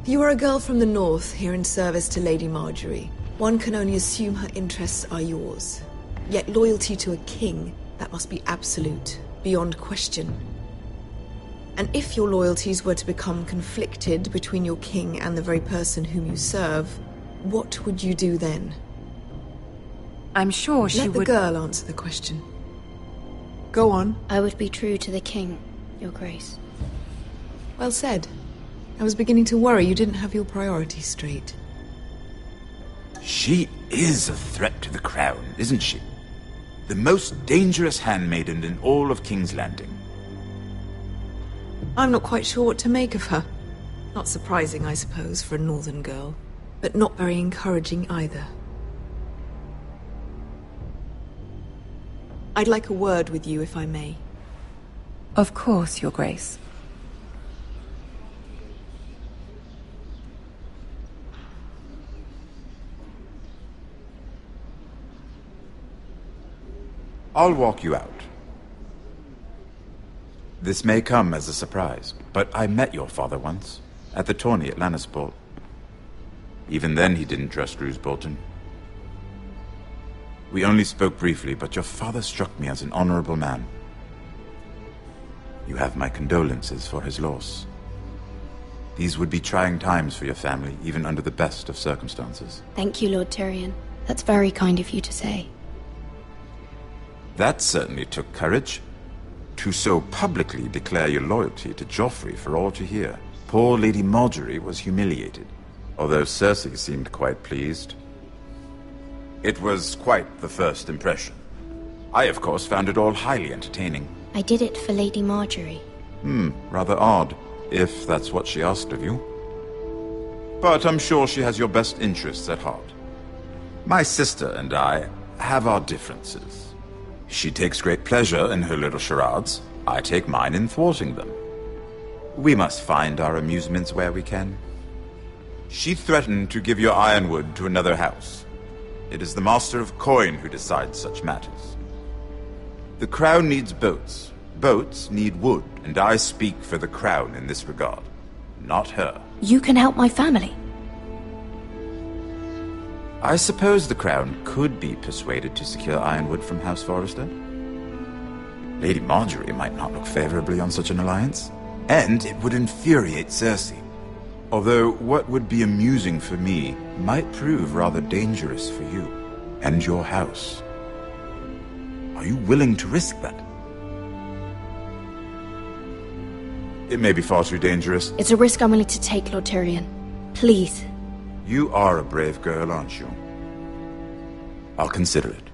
You are a girl from the north, here in service to Lady Marjorie. One can only assume her interests are yours. Yet loyalty to a king, that must be absolute, beyond question. And if your loyalties were to become conflicted between your king and the very person whom you serve, what would you do then? I'm sure she would... Let the girl answer the question. Go on. I would be true to the king, Your Grace. Well said. I was beginning to worry you didn't have your priorities straight. She is a threat to the crown, isn't she? The most dangerous handmaiden in all of King's Landing. I'm not quite sure what to make of her. Not surprising, I suppose, for a northern girl, but not very encouraging either. I'd like a word with you, if I may. Of course, Your Grace. I'll walk you out. This may come as a surprise, but I met your father once, at the tourney at Lannisport. Even then he didn't trust Roose Bolton. We only spoke briefly, but your father struck me as an honorable man. You have my condolences for his loss. These would be trying times for your family, even under the best of circumstances. Thank you, Lord Tyrion. That's very kind of you to say. That certainly took courage. To so publicly declare your loyalty to Joffrey for all to hear. Poor Lady Marjorie was humiliated, although Cersei seemed quite pleased. It was quite the first impression. I, of course, found it all highly entertaining. I did it for Lady Marjorie. Rather odd, if that's what she asked of you. But I'm sure she has your best interests at heart. My sister and I have our differences. She takes great pleasure in her little charades. I take mine in thwarting them. We must find our amusements where we can. She threatened to give your ironwood to another house. It is the Master of Coin who decides such matters. The crown needs boats, Boats need wood, and I speak for the crown in this regard, not her. You can help my family. I suppose the crown could be persuaded to secure Ironwood from House Forrester. Lady Marjorie might not look favorably on such an alliance, and it would infuriate Cersei. Although what would be amusing for me might prove rather dangerous for you and your house. Are you willing to risk that? It may be far too dangerous. It's a risk I'm willing to take, Lord Tyrion. Please. You are a brave girl, aren't you? I'll consider it.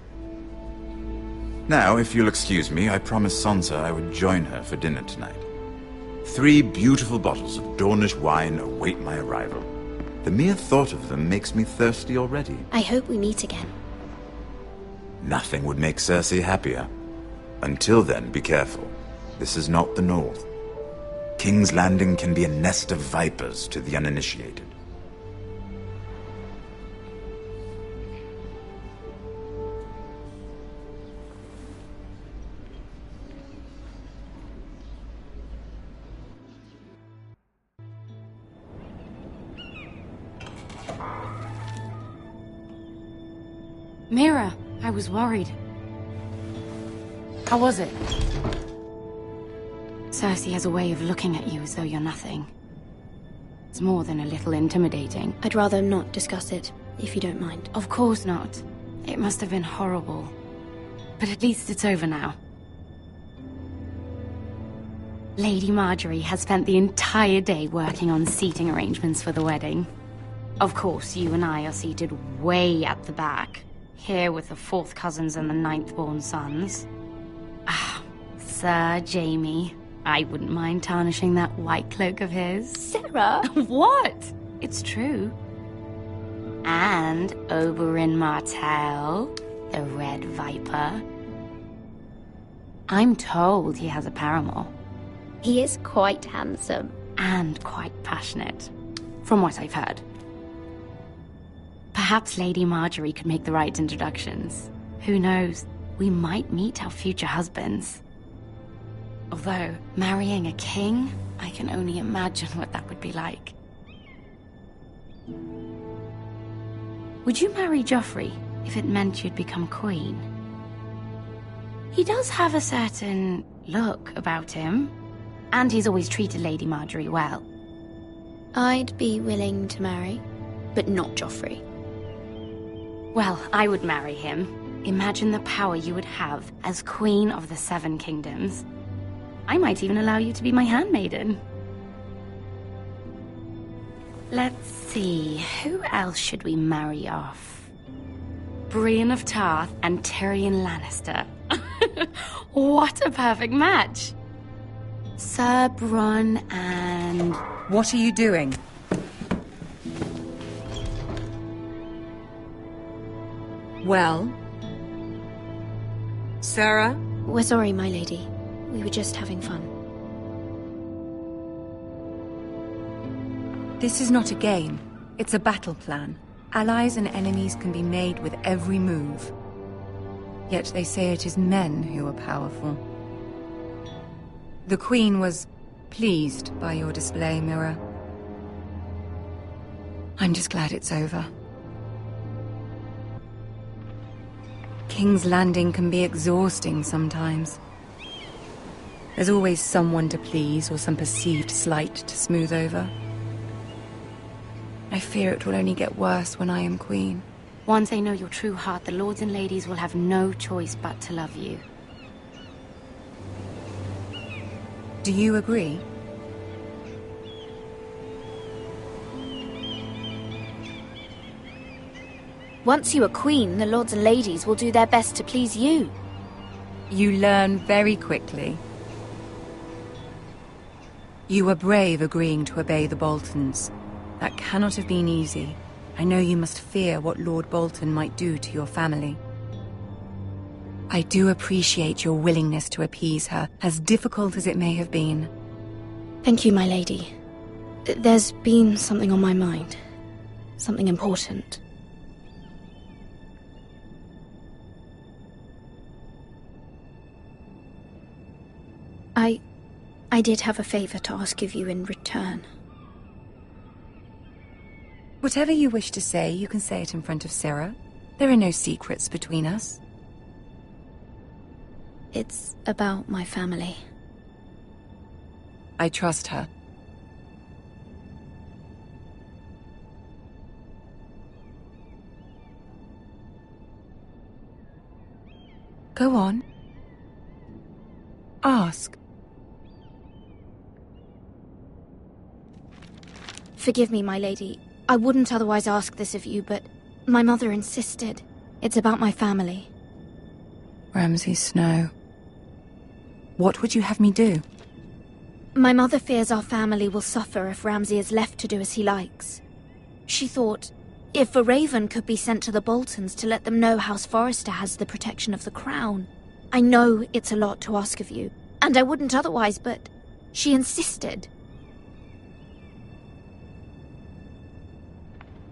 Now, if you'll excuse me, I promised Sansa I would join her for dinner tonight. 3 beautiful bottles of Dornish wine await my arrival. The mere thought of them makes me thirsty already. I hope we meet again. Nothing would make Cersei happier. Until then, be careful. This is not the North. King's Landing can be a nest of vipers to the uninitiated. Mira, I was worried. How was it? Cersei has a way of looking at you as though you're nothing. It's more than a little intimidating. I'd rather not discuss it, if you don't mind. Of course not. It must have been horrible. But at least it's over now. Lady Marjorie has spent the entire day working on seating arrangements for the wedding. Of course, you and I are seated way at the back. Here with the 4th cousins and the 9th-born sons. Ah, Sir Jaime. I wouldn't mind tarnishing that white cloak of his. Sarah! What? It's true. And Oberyn Martell, the Red Viper. I'm told he has a paramour. He is quite handsome. And quite passionate, from what I've heard. Perhaps Lady Marjorie could make the right introductions. Who knows? We might meet our future husbands. Although, marrying a king, I can only imagine what that would be like. Would you marry Joffrey if it meant you'd become queen? He does have a certain look about him, and he's always treated Lady Marjorie well. I'd be willing to marry, but not Joffrey. Well, I would marry him. Imagine the power you would have as Queen of the 7 Kingdoms. I might even allow you to be my handmaiden. Let's see, who else should we marry off? Brienne of Tarth and Tyrion Lannister. What a perfect match! Sir Bronn and... What are you doing? Well? Sarah? We're sorry, my lady. We were just having fun. This is not a game. It's a battle plan. Allies and enemies can be made with every move. Yet they say it is men who are powerful. The Queen was pleased by your display, Mira. I'm just glad it's over. King's Landing can be exhausting sometimes. There's always someone to please or some perceived slight to smooth over. I fear it will only get worse when I am queen. Once they know your true heart, the lords and ladies will have no choice but to love you. Do you agree? Once you are queen, the lords and ladies will do their best to please you. You learn very quickly. You were brave agreeing to obey the Boltons. That cannot have been easy. I know you must fear what Lord Bolton might do to your family. I do appreciate your willingness to appease her, as difficult as it may have been. Thank you, my lady. There's been something on my mind. Something important. I did have a favor to ask of you in return. Whatever you wish to say, you can say it in front of Sarah. There are no secrets between us. It's about my family. I trust her. Go on. Ask. Forgive me, my lady. I wouldn't otherwise ask this of you, but my mother insisted. It's about my family. Ramsay Snow. What would you have me do? My mother fears our family will suffer if Ramsay is left to do as he likes. She thought, if a raven could be sent to the Boltons to let them know House Forrester has the protection of the crown. I know it's a lot to ask of you, and I wouldn't otherwise, but she insisted.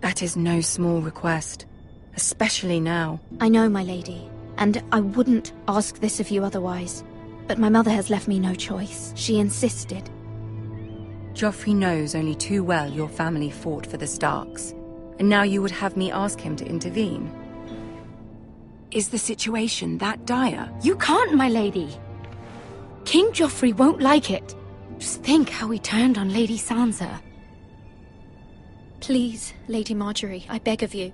That is no small request, especially now. I know, my lady, and I wouldn't ask this of you otherwise. But my mother has left me no choice. She insisted. Joffrey knows only too well your family fought for the Starks, and now you would have me ask him to intervene. Is the situation that dire? You can't, my lady. King Joffrey won't like it. Just think how he turned on Lady Sansa. Please, Lady Marjorie, I beg of you.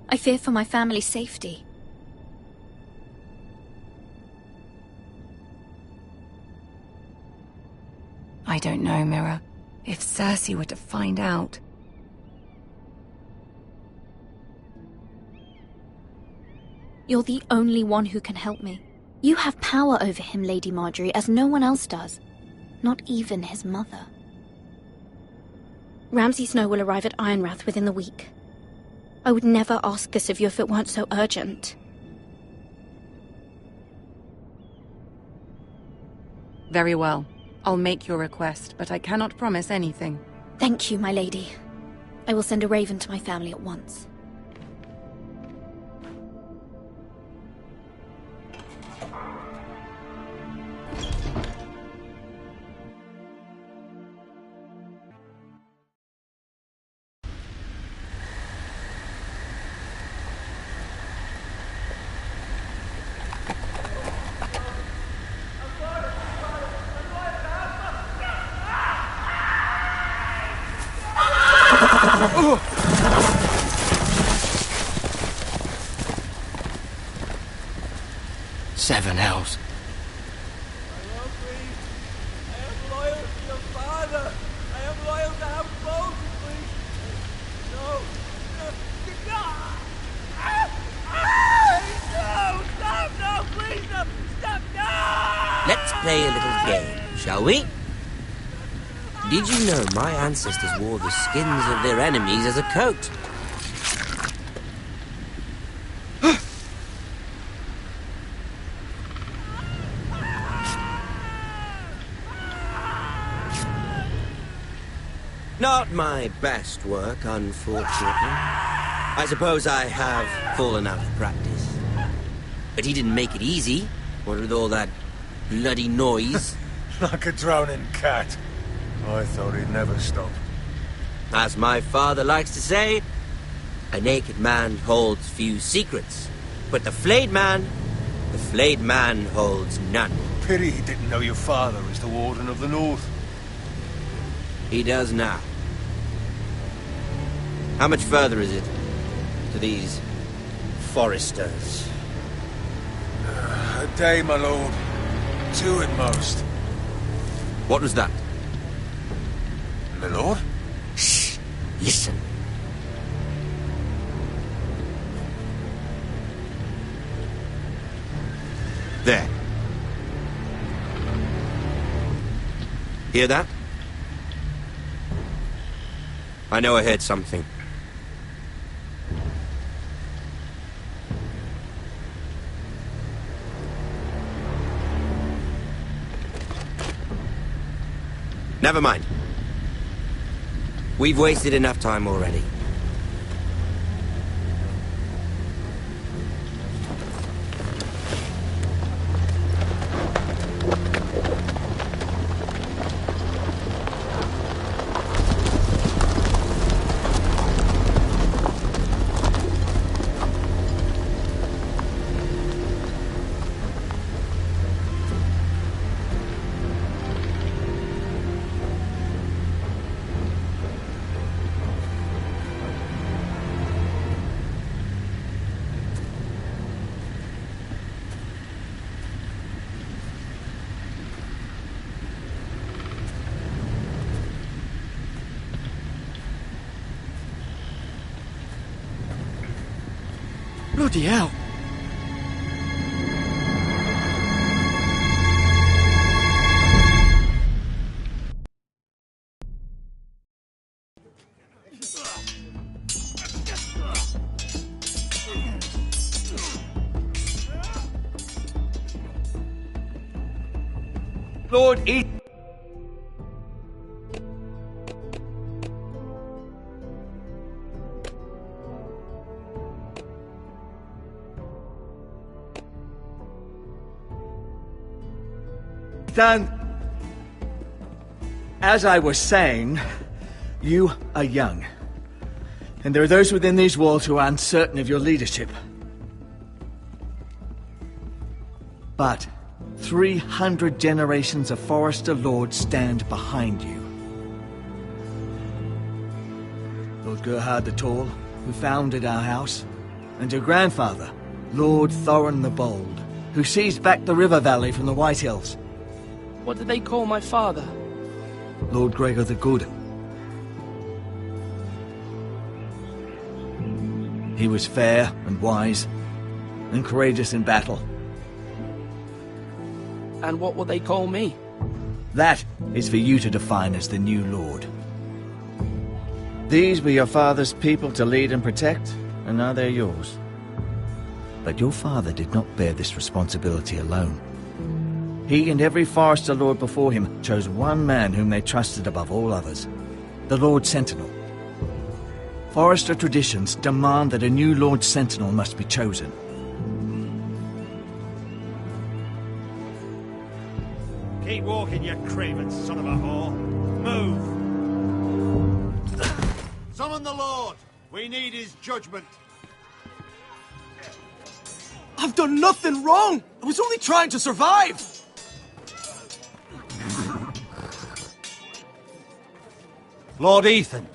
I fear for my family's safety. I don't know, Mira. If Cersei were to find out... You're the only one who can help me. You have power over him, Lady Marjorie, as no one else does. Not even his mother. Ramsay Snow will arrive at Ironrath within the week. I would never ask this of you if it weren't so urgent. Very well. I'll make your request, but I cannot promise anything. Thank you, my lady. I will send a raven to my family at once. Seven hells. Let's play a little game, shall we? Did you know my ancestors wore the skins of their enemies as a coat? Not my best work, unfortunately. I suppose I have fallen out of practice. But he didn't make it easy, what with all that bloody noise. Like a drowning cat. I thought he'd never stop. As my father likes to say, a naked man holds few secrets. But the flayed man holds none. Pity he didn't know your father was the Warden of the North. He does now. How much further is it to these Forresters? A day, my lord. 2 at most. What was that? My lord? Shh! Listen. There. Hear that? I know I heard something. Never mind. We've wasted enough time already. Bloody hell! Lord Ethan. As I was saying, you are young. And there are those within these walls who are uncertain of your leadership. But 300 generations of Forester Lords stand behind you. Lord Gerhard the Tall, who founded our house, and your grandfather, Lord Thorin the Bold, who seized back the river valley from the White Hills. What did they call my father? Lord Gregor the Good. He was fair and wise, and courageous in battle. And what will they call me? That is for you to define as the new Lord. These were your father's people to lead and protect, and now they're yours. But your father did not bear this responsibility alone. He and every Forester Lord before him chose one man whom they trusted above all others, the Lord Sentinel. Forester traditions demand that a new Lord Sentinel must be chosen. Keep walking, you craven son of a whore. Move! Summon the Lord! We need his judgment. I've done nothing wrong! I was only trying to survive! Lord Ethan,